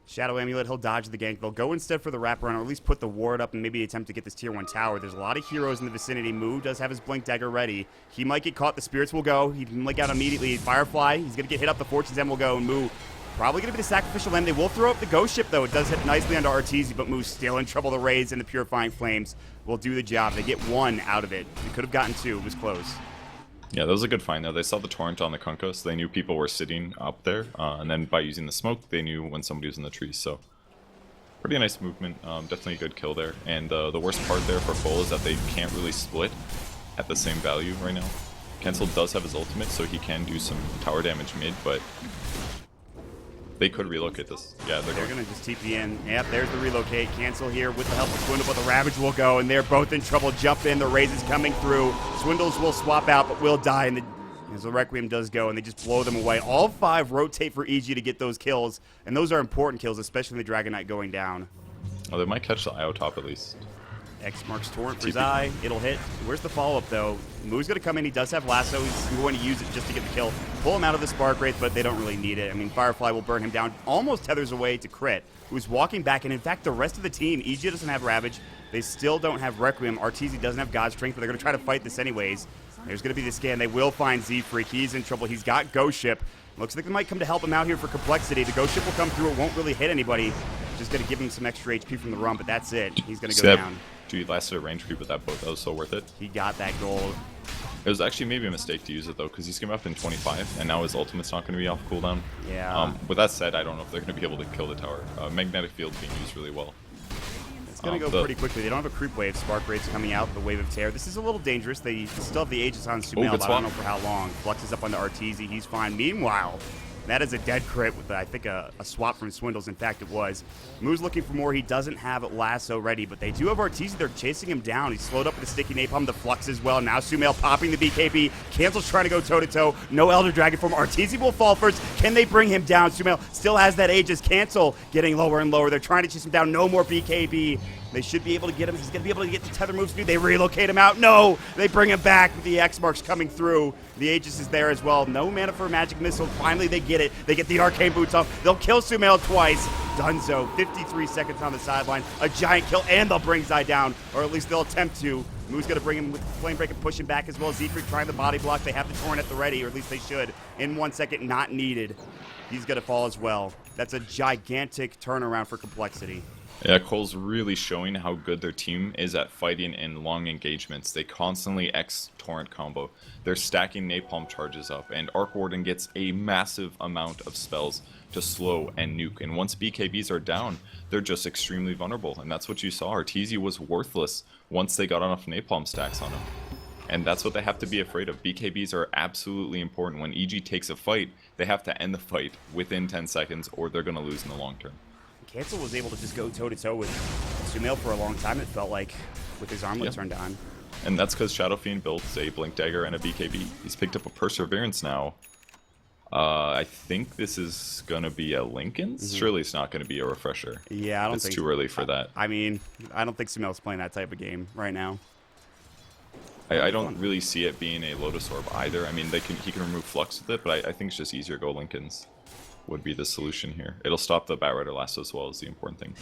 Shadow Amulet, he'll dodge the gank. They'll go instead for the wraparound, or at least put the ward up and maybe attempt to get this tier 1 tower. There's a lot of heroes in the vicinity. Moo does have his Blink Dagger ready. He might get caught. The Spirits will go. He can link out immediately. Firefly, he's going to get hit up. The Fortune's End will go, and Moo probably going to be the sacrificial lamb. They will throw up the Ghost Ship, though. It does hit nicely onto Arteezy, but Moo's still in trouble. The Rays and the Purifying Flames will do the job. They get 1 out of it. They could have gotten 2. It was close. Yeah, that was a good find, though. They saw the torrent on the Kunkka, so they knew people were sitting up there. And then by using the smoke, they knew when somebody was in the trees, so... Pretty nice movement, definitely a good kill there. And the worst part there for Bull is that they can't really split at the same value right now. Cancel does have his ultimate, so he can do some tower damage mid, but they could relocate this. Yeah, They're going to just TP in. Yep, there's the relocate. Cancel here with the help of Swindle, but the Ravage will go, and they're both in trouble. Jump in. The Raze is coming through. Swindles will swap out, but will die, and as the Requiem does go, and they just blow them away. All 5 rotate for EG to get those kills, and those are important kills, especially the Dragon Knight going down. Oh, they might catch the IO top at least. X marks Torrent for TP. Zai. It'll hit. Where's the follow-up, though? Moo's going to come in. He does have Lasso. He's going to use it just to get the kill. Pull him out of the Spark Wraith, but they don't really need it. I mean, Firefly will burn him down. Almost tethers away to Crit, who's walking back. And, in fact, the rest of the team, EG doesn't have Ravage. They still don't have Requiem. Arteezy doesn't have God Strength, but they're going to try to fight this anyways. There's going to be the scan. They will find Z-Freak. He's in trouble. He's got Ghost Ship. Looks like they might come to help him out here for complexity. The Ghost Ship will come through. It won't really hit anybody. Just going to give him some extra HP from the run, but that's it. He's going to go down. Dude, lasted a range creep with that boat. That was so worth it. He got that gold. It was actually maybe a mistake to use it, though, because he's going up in 25, and now his ultimate's not going to be off cooldown. Yeah. With that said, I don't know if they're going to be able to kill the tower. Magnetic Field being used really well. It's going to go pretty quickly. They don't have a creep wave. Spark Wraith's coming out. The Wave of Terror. This is a little dangerous. They still have the Aegis on Sumail, good but I don't know swap. for how long. Flux is up onto Arteezy. He's fine. Meanwhile, that is a dead crit with, I think, a swap from Swindles. In fact, it was. Moo's looking for more. He doesn't have Lasso ready, but they do have Arteezy. They're chasing him down. He's slowed up with the Sticky Napalm, the Flux as well. Now Sumail popping the BKB. Cancel's trying to go toe-to-toe. No Elder Dragon form. Arteezy will fall first. Can they bring him down? Sumail still has that Aegis. Cancel getting lower and lower. They're trying to chase him down. No more BKB. They should be able to get him. He's going to be able to get the tether moves. Do they relocate him out? No! They bring him back with the X marks coming through. The Aegis is there as well. No mana for a magic missile. Finally, they get it. They get the arcane boots off. They'll kill Sumail twice. Dunzo, 53 seconds on the sideline. A giant kill, and they'll bring Zai down, or at least they'll attempt to. Moo's going to bring him with Flame Break and push him back as well. Z-Freak trying the body block. They have the Torrent at the ready, or at least they should. In 1 second, not needed. He's going to fall as well. That's a gigantic turnaround for complexity. Yeah, Cole's really showing how good their team is at fighting in long engagements. They constantly X-Torrent combo. They're stacking Napalm charges up, and Arc Warden gets a massive amount of spells to slow and nuke. And once BKBs are down, they're just extremely vulnerable. And that's what you saw. Arteezy was worthless once they got enough Napalm stacks on him. And that's what they have to be afraid of. BKBs are absolutely important. When EG takes a fight, they have to end the fight within 10 seconds, or they're going to lose in the long term. Cancel was able to just go toe-to-toe with Sumail for a long time, it felt like, with his armlet turned on. And that's because Shadow Fiend built a Blink Dagger and a BKB. He's picked up a Perseverance now. I think this is going to be a Lincoln's. Surely it's not going to be a Refresher. Yeah, I don't it's think too early for that. I mean, I don't think Sumail's playing that type of game right now. I don't really see it being a Lotus Orb either. I mean, he can remove Flux with it, but I think it's just easier to go Lincolns would be the solution here. It'll stop the Bat Rider lasso as well is the important thing.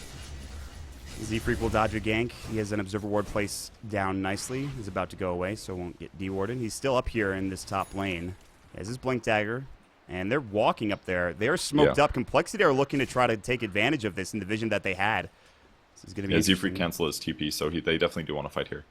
Z-Freak will dodge a gank. He has an Observer Ward placed down nicely. He's about to go away, so won't get dewarded. He's still up here in this top lane. He has his Blink Dagger, and they're walking up there. They're smoked up. Complexity are looking to try to take advantage of this in the vision that they had. This is going to be Z-Freak cancel his TP, so they definitely do want to fight here.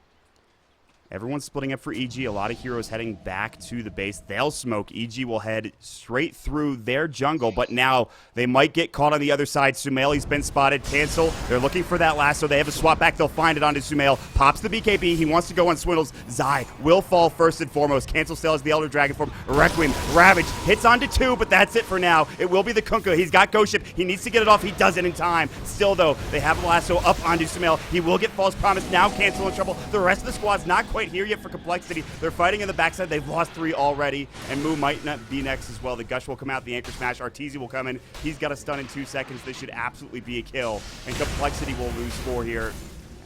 Everyone's splitting up for EG. A lot of heroes heading back to the base. They'll smoke. EG will head straight through their jungle, but now they might get caught on the other side. Sumail's been spotted. Cancel. They're looking for that lasso. They have a swap back. They'll find it onto Sumail. Pops the BKB. He wants to go on Swindles. Zai will fall first and foremost. Cancel still has the Elder Dragon form. Requiem. Ravage hits onto 2, but that's it for now. It will be the Kunkka. He's got Ghost Ship. He needs to get it off. He does it in time. Still, though, they have the lasso up onto Sumail. He will get False Promise. Now Cancel in trouble. The rest of the squad's not quite here yet for Complexity. They're fighting in the backside. They've lost 3 already, and Moo might not be next as well. The Gush will come out. The Anchor Smash. Arteezy will come in. He's got a stun in 2 seconds. This should absolutely be a kill, and Complexity will lose 4 here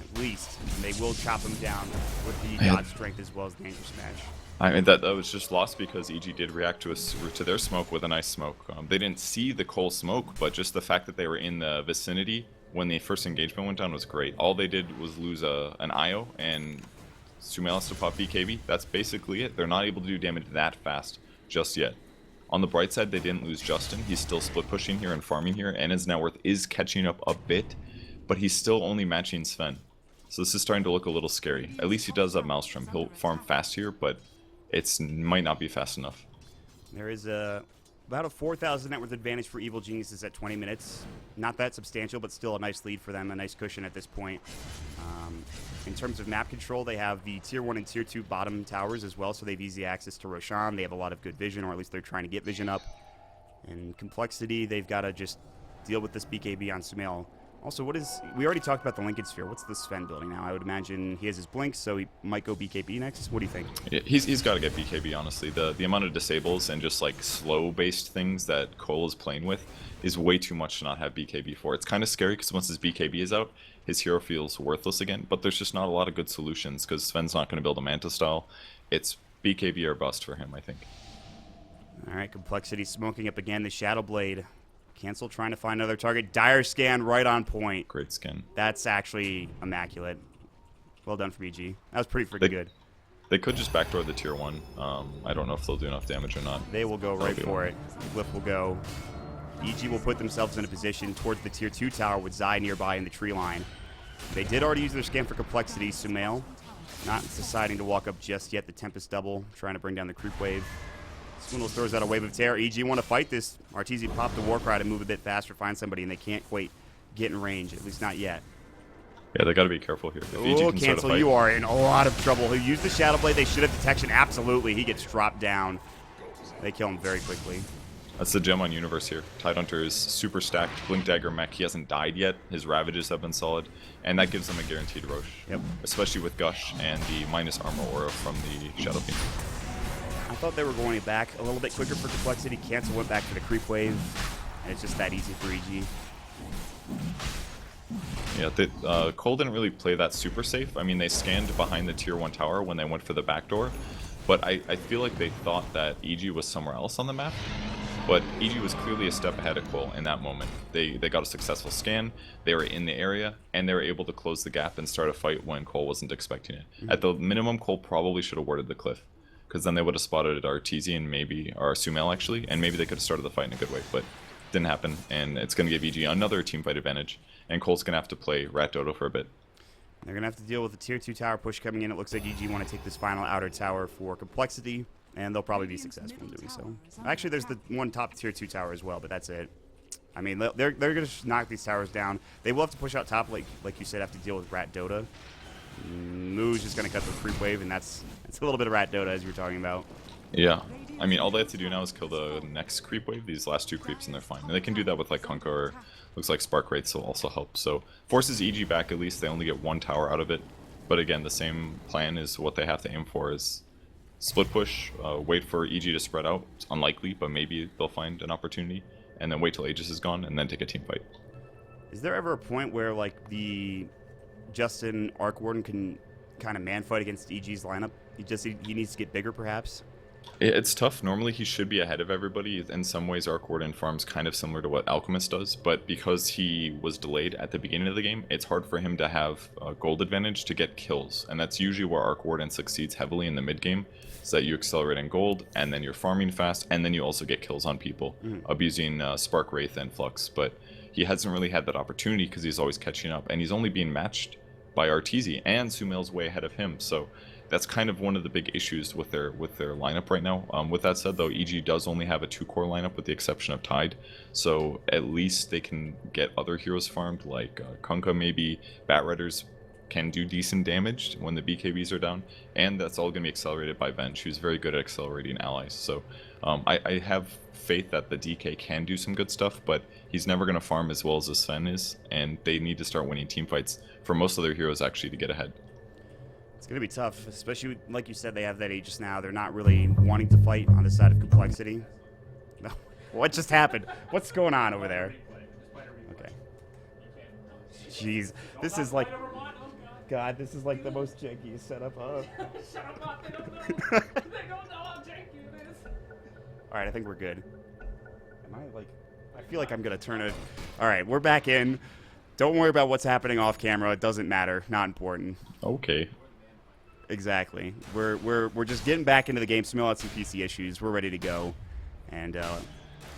at least. And they will chop him down with the God Strength as well as the Anchor Smash. I mean, that was just lost because EG did react to their smoke with a nice smoke. They didn't see the Cole smoke, but just the fact that they were in the vicinity when the first engagement went down was great. All they did was lose an IO, and Sumail has to pop BKB. That's basically it. They're not able to do damage that fast just yet. On the bright side, they didn't lose Justin. He's still split pushing here and farming here, and his net worth is catching up a bit, but he's still only matching Sven. So this is starting to look a little scary. At least he does have Maelstrom. He'll farm fast here, but it might not be fast enough. There is about a 4,000 net worth advantage for Evil Geniuses at 20 minutes. Not that substantial, but still a nice lead for them, a nice cushion at this point. In terms of map control, they have the Tier 1 and Tier 2 bottom towers as well, so they have easy access to Roshan. They have a lot of good vision, or at least they're trying to get vision up. And Complexity, they've got to just deal with this BKB on Sumail. Also, we already talked about the Lincoln Sphere. What's the Sven building now? I would imagine he has his Blink, so he might go BKB next. What do you think? Yeah, he's got to get BKB, honestly. The amount of disables and just like slow-based things that Cole is playing with is way too much to not have BKB for. It's kind of scary because once his BKB is out, his hero feels worthless again, but there's just not a lot of good solutions because Sven's not going to build a Manta style. It's BKB or bust for him, I think. All right, Complexity smoking up again. The Shadow Blade. Cancel trying to find another target. Dire Scan right on point. Great skin. That's actually immaculate. Well done from EG. That was pretty freaking good. They could just backdoor the Tier 1. I don't know if they'll do enough damage or not. They will go right for it. Glyph will go. EG will put themselves in a position towards the Tier 2 tower with Zai nearby in the tree line. They did already use their scan for Complexity. Sumail not deciding to walk up just yet. The Tempest double, trying to bring down the creep wave. Swindle throws out a wave of terror. EG want to fight this. Arteezy popped the war cry to move a bit faster, find somebody, and they can't quite get in range, at least not yet. Yeah, they got to be careful here. If EG can Cancel, fight, you are in a lot of trouble. Who used the Shadow Blade? They should have detection. Absolutely. He gets dropped down. They kill him very quickly. That's the gem on Universe here. Tidehunter is super stacked. Blink Dagger mech, he hasn't died yet. His Ravages have been solid. And that gives him a guaranteed Roche. Yep. Especially with Gush and the minus armor aura from the Shadow Beam. I thought they were going back a little bit quicker for Complexity. Cancel went back for the creep wave. And it's just that easy for EG. Yeah, Cole didn't really play that super safe. I mean, they scanned behind the Tier 1 tower when they went for the backdoor. But I feel like they thought that EG was somewhere else on the map. But EG was clearly a step ahead of Cole in that moment. They got a successful scan, they were in the area, and they were able to close the gap and start a fight when Cole wasn't expecting it. At the minimum, Cole probably should have warded the cliff, because then they would have spotted Arteezy and maybe, or Sumail actually, and maybe they could have started the fight in a good way, but didn't happen, and it's going to give EG another team fight advantage, and Cole's going to have to play Rat Dodo for a bit. They're going to have to deal with the Tier 2 tower push coming in. It looks like EG want to take this final outer tower for Complexity, and they'll probably be successful in doing so. Actually, there's the one top Tier 2 tower as well, but that's it. I mean, they're going to knock these towers down. They will have to push out top, like you said, have to deal with Rat Dota. Moo's just going to cut the creep wave, and that's a little bit of Rat Dota, as you were talking about. Yeah. I mean, all they have to do now is kill the next creep wave, these last 2 creeps, and they're fine. And they can do that with, like, Kunkka, or looks like Spark Wraiths will also help. So, forces EG back at least. They only get 1 tower out of it. But again, the same plan is what they have to aim for is split push, wait for EG to spread out. It's unlikely, but maybe they'll find an opportunity. And then wait till Aegis is gone, and then take a team fight. Is there ever a point where, like, the Justin Arc Warden can kind of man fight against EG's lineup? He needs to get bigger, perhaps. It's tough. Normally he should be ahead of everybody. In some ways, Arc Warden farms kind of similar to what Alchemist does, but because he was delayed at the beginning of the game, it's hard for him to have a gold advantage to get kills, and that's usually where Arc Warden succeeds heavily in the mid game, so that you accelerate in gold, and then you're farming fast, and then you also get kills on people, abusing Spark Wraith and Flux, but he hasn't really had that opportunity because he's always catching up, and he's only being matched by Arteezy, and Sumail's way ahead of him, so that's kind of one of the big issues with their lineup right now. With that said, though, EG does only have a 2-core lineup with the exception of Tide, so at least they can get other heroes farmed, like Kunkka maybe. Bat Riders can do decent damage when the BKBs are down, and that's all going to be accelerated by Venge, who's very good at accelerating allies. So I have faith that the DK can do some good stuff, but he's never going to farm as well as the Sven is, and they need to start winning team fights for most of their heroes actually to get ahead. It's going to be tough, especially, like you said, they have that Aegis now. They're not really wanting to fight on the side of complexity. No. What just happened? What's going on over there? Okay. Jeez. This is like... God, this is like the most janky setup. Shut up, they don't know. They don't know how janky it is. All right, I think we're good. Am I like... I feel like I'm going to turn it... All right, we're back in. Don't worry about what's happening off camera. It doesn't matter. Not important. Okay. Exactly. We're just getting back into the game. Sumail had some PC issues. We're ready to go. And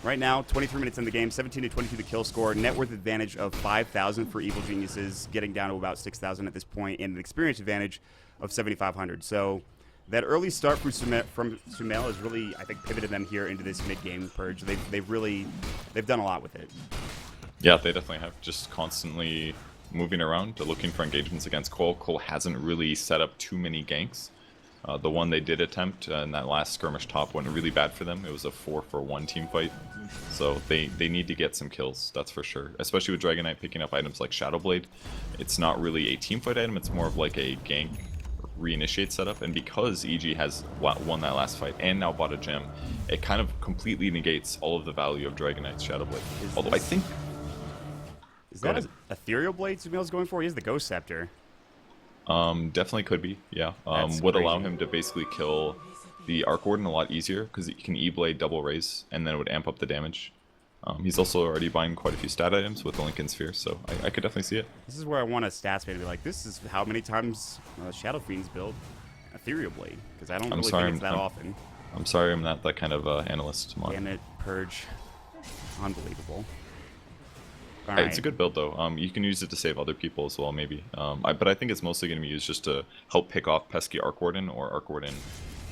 right now, 23 minutes in the game, 17 to 22 the kill score, net worth advantage of 5,000 for Evil Geniuses, getting down to about 6,000 at this point, and an experience advantage of 7,500. So that early start from Sumail has really, I think, pivoted them here into this mid-game purge. They've done a lot with it. Yeah, they definitely have. Just constantly moving around, looking for engagements against Cole. Cole hasn't really set up too many ganks. The one they did attempt in that last skirmish top went really bad for them. It was a 4-for-1 team fight. So they need to get some kills, that's for sure. Especially with Dragon Knight picking up items like Shadow Blade. It's not really a team fight item, it's more of like a gank reinitiate setup. And because EG has won that last fight and now bought a gem, it kind of completely negates all of the value of Dragon Knight's Shadow Blade. Although I think... Is that an Ethereal Blade Sumail's going for? He has the Ghost Scepter. Definitely could be, yeah. Would allow him to basically kill the Arc Warden a lot easier, because he can E-Blade double raise, and then it would amp up the damage. He's also already buying quite a few stat items with the Lincoln Sphere, so I could definitely see it. This is where I want a stats page to be like, this is how many times Shadow Fiends build Ethereal Blade, because I don't really think it's that often. I'm sorry, I'm not that kind of analyst. Damn it, Purge. Unbelievable. It's a good build, though. You can use it to save other people as well, maybe. But I think it's mostly going to be used just to help pick off pesky Arc Warden or Arc Warden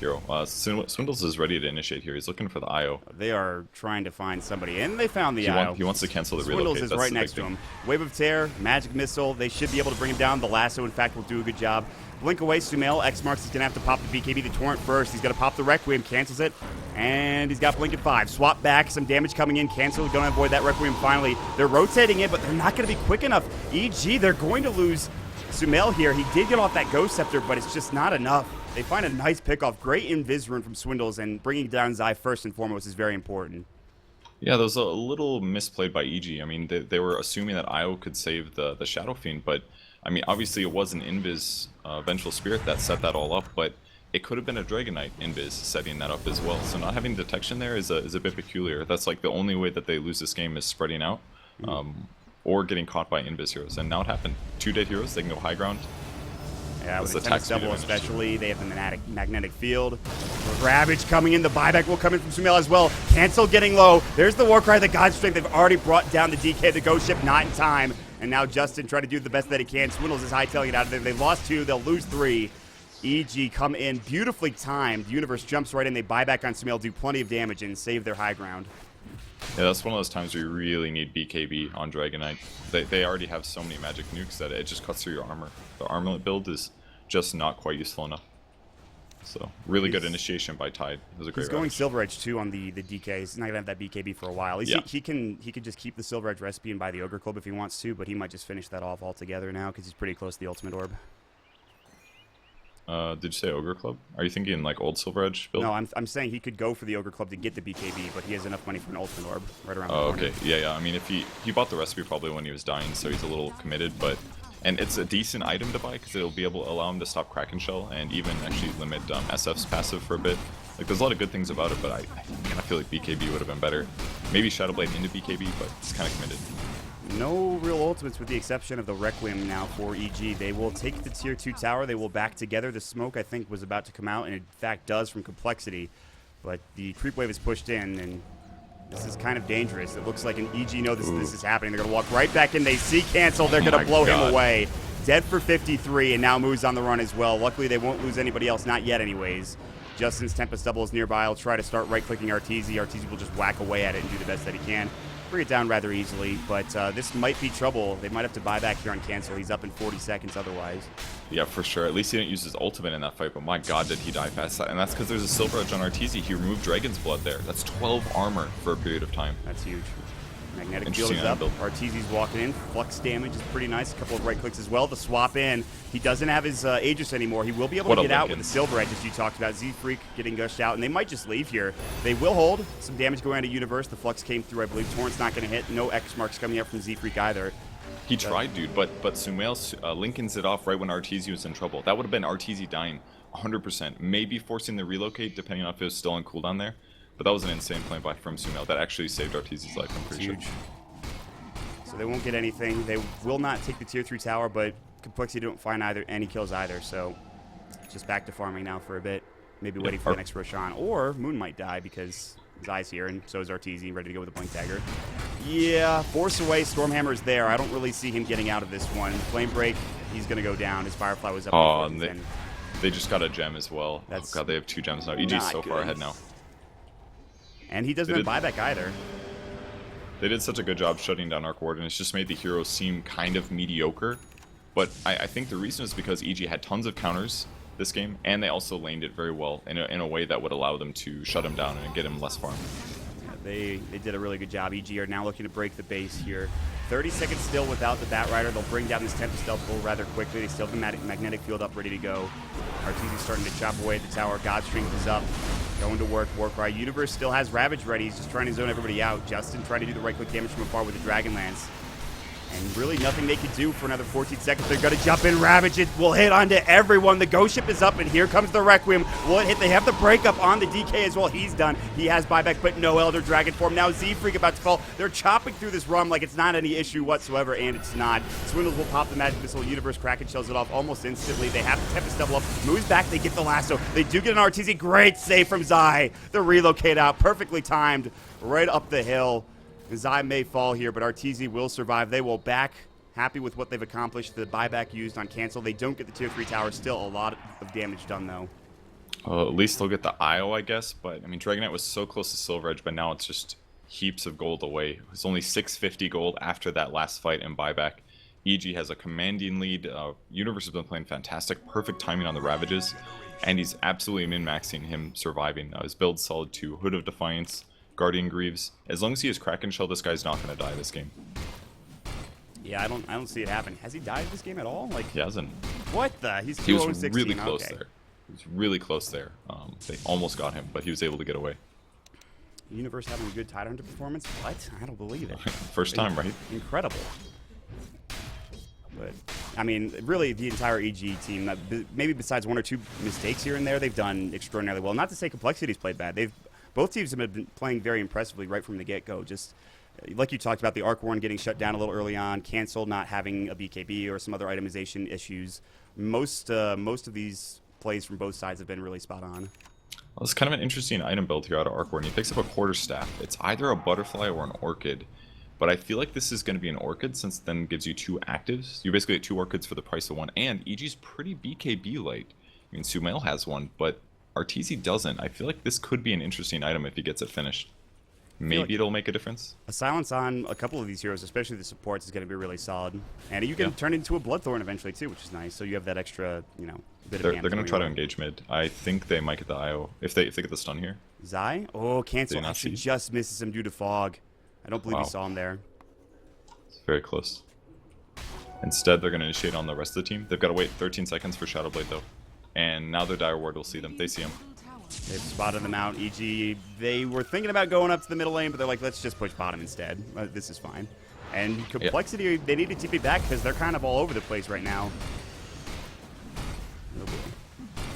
hero. Swindles is ready to initiate here. He's looking for the IO. They are trying to find somebody, and they found the IO. He wants to cancel the Swindles relocate. is right next to him. Wave of Terror, Magic Missile. They should be able to bring him down. The Lasso, in fact, will do a good job. Blink away, Sumail. X marks is going to have to pop the BKB, the Torrent first. He's going to pop the Requiem, cancels it, and he's got Blink at 5. Swap back, some damage coming in, cancel, going to avoid that Requiem finally. They're rotating it, but they're not going to be quick enough. EG, they're going to lose Sumail here. He did get off that Ghost Scepter, but it's just not enough. They find a nice pickoff. Great Invis rune from Swindles, and bringing down Zai first and foremost is very important. Yeah, that was a little misplayed by EG. I mean, they were assuming that IO could save the Shadow Fiend, but I mean, obviously it was an Invis Vengeful Spirit that set that all up, but it could have been a Dragon Knight Invis setting that up as well. So not having detection there is a bit peculiar. That's like the only way that they lose this game is spreading out, or getting caught by Invis heroes. And now it happened. 2 dead heroes, they can go high ground. Yeah, with the Tempest Devil especially, they have the magnetic field. Ravage coming in, the buyback will come in from Sumail as well. Cancel getting low. There's the Warcry, the God Strength. They've already brought down the DK, the Ghost Ship, not in time. And now Justin trying to do the best that he can. Swindles is hightailing it out of there. They've lost 2, they'll lose 3. EG come in, beautifully timed. Universe jumps right in, they buy back on Sumail, do plenty of damage, and save their high ground. Yeah, that's one of those times where you really need BKB on Dragon Knight. They already have so many magic nukes that it just cuts through your armor. The armlet build is just not quite useful enough. So, really good initiation by Tide. It was a great He's going Silver Edge too on the DK. He's not going to have that BKB for a while. He can just keep the Silver Edge recipe and buy the Ogre Club if he wants to, but he might just finish that off altogether now because he's pretty close to the Ultimate Orb. Did you say Ogre Club? Are you thinking like old Silver Edge build? No, I'm saying he could go for the Ogre Club to get the BKB, but he has enough money for an Ultimate Orb right around the corner. Okay. Yeah. I mean, if he bought the recipe probably when he was dying, so he's a little committed, but And it's a decent item to buy because it'll be able to allow him to stop Kraken Shell and even actually limit SF's passive for a bit. Like, there's a lot of good things about it, but I kind of feel like BKB would have been better. Maybe Shadowblade into BKB, but it's kind of committed. No real ultimates with the exception of the Requiem now for EG. They will take the tier 2 tower. They will back together. The smoke, I think, was about to come out, and in fact does from Complexity. But the creep wave is pushed in, and this is kind of dangerous. It looks like an EG know this is happening. They're going to walk right back in. They see cancel. They're going to blow him away. Dead for 53, and now Moo's on the run as well. Luckily, they won't lose anybody else. Not yet, anyways. Justin's Tempest Double is nearby. I'll try to start right-clicking Arteezy. Arteezy will just whack away at it and do the best that he can. Bring it down rather easily, but this might be trouble. They might have to buy back here on cancel. He's up in 40 seconds otherwise. Yeah, for sure. At least he didn't use his ultimate in that fight, but my god, did he die fast. And that's because there's a Silver Edge on Arteezy. He removed Dragon's Blood there. That's 12 armor for a period of time. That's huge. Magnetic field is up. Arteezy's walking in. Flux damage is pretty nice. A couple of right clicks as well. The swap in. He doesn't have his Aegis anymore. He will be able to get out with the Silver Edge, as you talked about. Z-Freak getting gushed out, and they might just leave here. They will hold. Some damage going on to Universe. The Flux came through, I believe. Torrent's not going to hit. No X marks coming out from Z-Freak either. He tried, dude, but Sumail Lincolns it off right when Arteezy was in trouble. That would have been Arteezy dying 100%. Maybe forcing the relocate, depending on if it was still on cooldown there. But that was an insane play from Sumail. That actually saved Arteezy's life, I'm pretty sure. So they won't get anything. They will not take the tier 3 tower, but Complexity don't find any kills either. So just back to farming now for a bit. Maybe waiting for the next Roshan. Or Moon might die because Zai's here, and so is Arteezy, ready to go with a Blink Dagger. Yeah, Force away. Stormhammer is there. I don't really see him getting out of this one. Flame Break, he's going to go down. His Firefly was up. Oh, and they just got a gem as well. Oh god, they have 2 gems now. EG's so far ahead now. And he doesn't have buyback either. They did such a good job shutting down Arc Ward, and it's just made the heroes seem kind of mediocre. But I think the reason is because EG had tons of counters this game, and they also laned it very well in a way that would allow them to shut him down and get him less farm. Yeah, they did a really good job. EG are now looking to break the base here. 30 seconds still without the Bat Rider. They'll bring down this Tempest Stealth Bull rather quickly. They still have the Magnetic Field up, ready to go. Arteezy's starting to chop away at the tower. Godstring is up. Going to work. Warcry. Universe still has Ravage ready. He's just trying to zone everybody out. Justin trying to do the right-click damage from afar with the Dragonlance. And really nothing they can do for another 14 seconds. They're going to jump in. Ravage it will hit onto everyone. The Ghost Ship is up, and here comes the Requiem. Will it hit? They have the breakup on the DK as well. He's done. He has buyback, but no Elder Dragon form. Now Z-Freak about to fall. They're chopping through this rum like it's not any issue whatsoever, and it's not. Swindles will pop the Magic Missile. Universe Kraken shells it off almost instantly. They have the Tempest double up. Moves back. They get the lasso. They do get an Arteezy. Great save from Zai. The relocate out. Perfectly timed. Right up the hill. Zai may fall here, but Arteezy will survive. They will back. Happy with what they've accomplished. The buyback used on cancel. They don't get the tier 3 tower. Still a lot of damage done, though. At least they'll get the IO, I guess. But, I mean, Dragonite was so close to Silver Edge, but now it's just heaps of gold away. It's only 650 gold after that last fight and buyback. EG has a commanding lead. Universe has been playing fantastic. Perfect timing on the Ravages. And he's absolutely min-maxing him surviving. His build's solid too. Hood of Defiance, Guardian Greaves. As long as he has Kraken Shell, this guy's not going to die this game. Yeah, I don't see it happen. Has he died this game at all? Like he hasn't. What the? He's 2-0-16. He was really close there. He was really close there. They almost got him, but he was able to get away. Universe having a good Tidehunter performance? What? I don't believe it. First time, right? Incredible. But, I mean, really, the entire EG team, maybe besides 1 or 2 mistakes here and there, they've done extraordinarily well. Not to say Complexity's played bad. Both teams have been playing very impressively right from the get-go. Just like you talked about, the Arc Warren getting shut down a little early on, Cancel not having a BKB or some other itemization issues. Most of these plays from both sides have been really spot on. Well, it's kind of an interesting item build here out of Arc Warren. He picks up a quarterstaff. It's either a butterfly or an orchid. But I feel like this is going to be an orchid since then gives you 2 actives. You basically get 2 orchids for the price of 1. And EG's pretty BKB light. I mean, Sumail has one, but Arteezy doesn't. I feel like this could be an interesting item if he gets it finished. Maybe it'll make a difference. A silence on a couple of these heroes, especially the supports, is going to be really solid. And you can turn into a Bloodthorn eventually, too, which is nice. So you have that extra, bit of damage. They're going to try to engage mid. I think they might get the IO. If they get the stun here. Zai? Oh, Cancel actually just misses him due to fog. I don't believe he saw him there. It's very close. Instead, they're going to initiate on the rest of the team. They've got to wait 13 seconds for Shadowblade, though. And now their Dire Ward will see them. They see him. They've spotted them out. EG, they were thinking about going up to the middle lane, but they're like, let's just push bottom instead. This is fine. And Complexity, they need to TP back because they're kind of all over the place right now.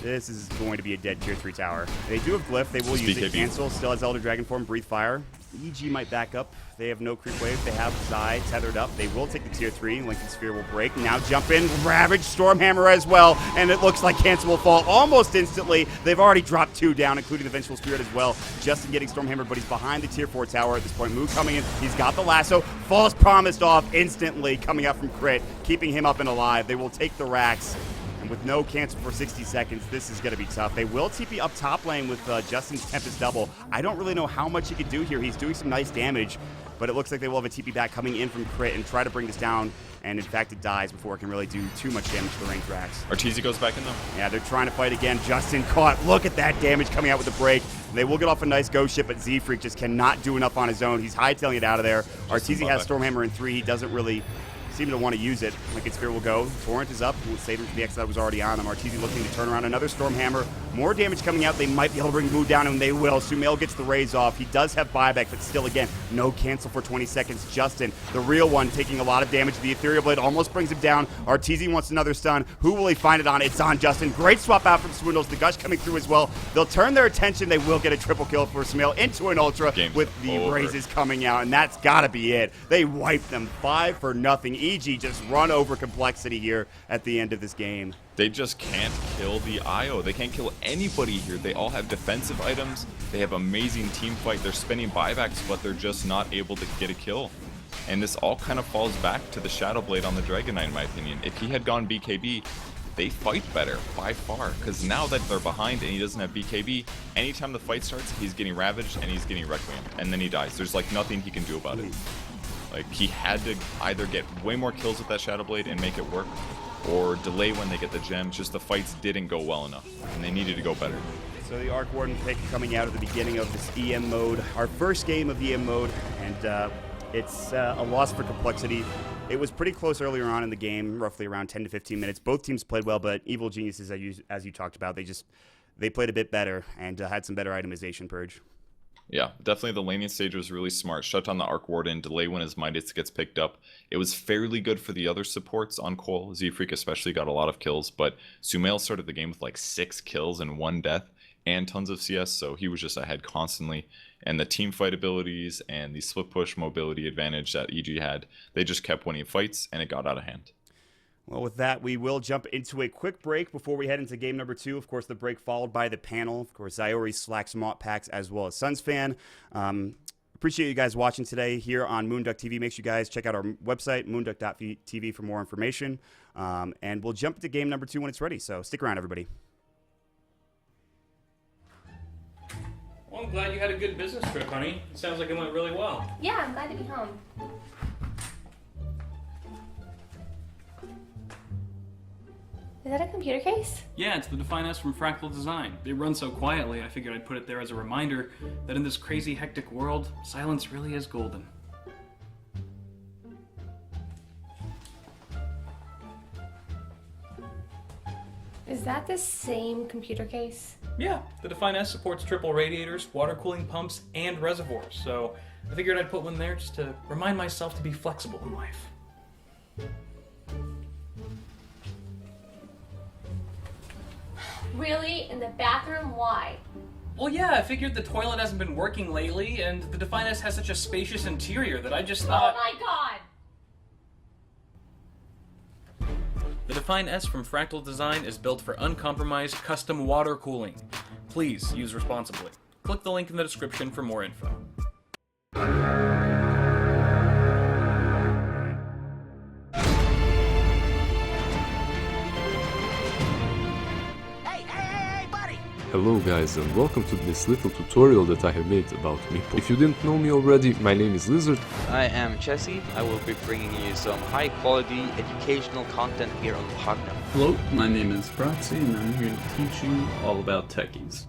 This is going to be a dead tier 3 tower. They do have Glyph. They will use it. Cancel still has Elder Dragon Form, Breathe Fire. EG might back up. They have no creep wave. They have Zai tethered up. They will take the tier 3. Lincoln Sphere will break. Now jump in. Ravage, Stormhammer as well. And it looks like Cancel will fall almost instantly. They've already dropped 2 down, including the Vengeful Spirit as well. Justin getting Stormhammer, but he's behind the tier 4 tower at this point. Moo coming in. He's got the lasso. Falls promised off instantly, coming out from crit, keeping him up and alive. They will take the racks. And with no cancel for 60 seconds, this is going to be tough. They will TP up top lane with Justin's Tempest Double. I don't really know how much he could do here. He's doing some nice damage, but it looks like they will have a TP back coming in from crit and try to bring this down. And in fact, it dies before it can really do too much damage to the ranged racks. Arteezy goes back in though. Yeah, they're trying to fight again. Justin caught. Look at that damage coming out with the break. They will get off a nice ghost ship, but Z-Freak just cannot do enough on his own. He's hightailing it out of there. Arteezy has Stormhammer in 3. He doesn't really seem to want to use it. Lincoln Sphere will go. Torrent is up. We'll save him for the X that was already on them. Arteezy looking to turn around another Stormhammer. More damage coming out. They might be able to bring Moo down, and they will. Sumail gets the raise off. He does have buyback, but still, again, no cancel for 20 seconds. Justin, the real one, taking a lot of damage. The Ethereal Blade almost brings him down. Arteezy wants another stun. Who will he find it on? It's on Justin. Great swap out from Swindles. The Gush coming through as well. They'll turn their attention. They will get a triple kill for Sumail into an Ultra with the raises coming out, and that's got to be it. They wipe them 5-0. EG just run over Complexity here at the end of this game. They just can't kill the IO. They can't kill anybody here. They all have defensive items. They have amazing team fight. They're spending buybacks, but they're just not able to get a kill. And this all kind of falls back to the Shadow Blade on the Dragon Knight, in my opinion. If he had gone BKB, they fight better by far. Because now that they're behind and he doesn't have BKB, anytime the fight starts, he's getting Ravaged and he's getting Requiem. And then he dies. There's like nothing he can do about it. Like, he had to either get way more kills with that Shadow Blade and make it work, or delay when they get the gem. Just the fights didn't go well enough, and they needed to go better. So the Arc Warden pick coming out at the beginning of this EM mode, our first game of EM mode, and it's a loss for Complexity. It was pretty close earlier on in the game, roughly around 10 to 15 minutes. Both teams played well, but Evil Geniuses, as you talked about, they played a bit better and had some better itemization, Purge. Yeah, definitely the laning stage was really smart. Shut down the Arc Warden, delay when his Midas gets picked up. It was fairly good for the other supports on Cole. Z-Freak especially got a lot of kills, but Sumail started the game with like 6 kills and 1 death and tons of CS, so he was just ahead constantly. And the team fight abilities and the split push mobility advantage that EG had, they just kept winning fights, and it got out of hand. Well, with that, we will jump into a quick break before we head into game number 2. Of course, the break followed by the panel. Of course, Ziori, Slacks, Mott Packs, as well as Suns Fan. Appreciate you guys watching today here on moonducktv. Make sure you guys check out our website, moonducktv, for more information. And we'll jump into game number 2 when it's ready. So stick around, everybody. Well, I'm glad you had a good business trip, honey. It sounds like it went really well. Yeah, I'm glad to be home. Is that a computer case? Yeah, it's the Define S from Fractal Design. They run so quietly, I figured I'd put it there as a reminder that in this crazy, hectic world, silence really is golden. Is that the same computer case? Yeah, the Define S supports triple radiators, water cooling pumps, and reservoirs, so I figured I'd put one there just to remind myself to be flexible in life. Really? In the bathroom? Why? Well, yeah, I figured the toilet hasn't been working lately, and the Define S has such a spacious interior that I just thought... Oh my god! The Define S from Fractal Design is built for uncompromised custom water cooling. Please use responsibly. Click the link in the description for more info. Hello guys, and welcome to this little tutorial that I have made about Meeple. If you didn't know me already, my name is Lizard. I am Jesse. I will be bringing you some high quality educational content here on the Partner. Hello, my name is Bratzi, and I'm here to teach you all about techies.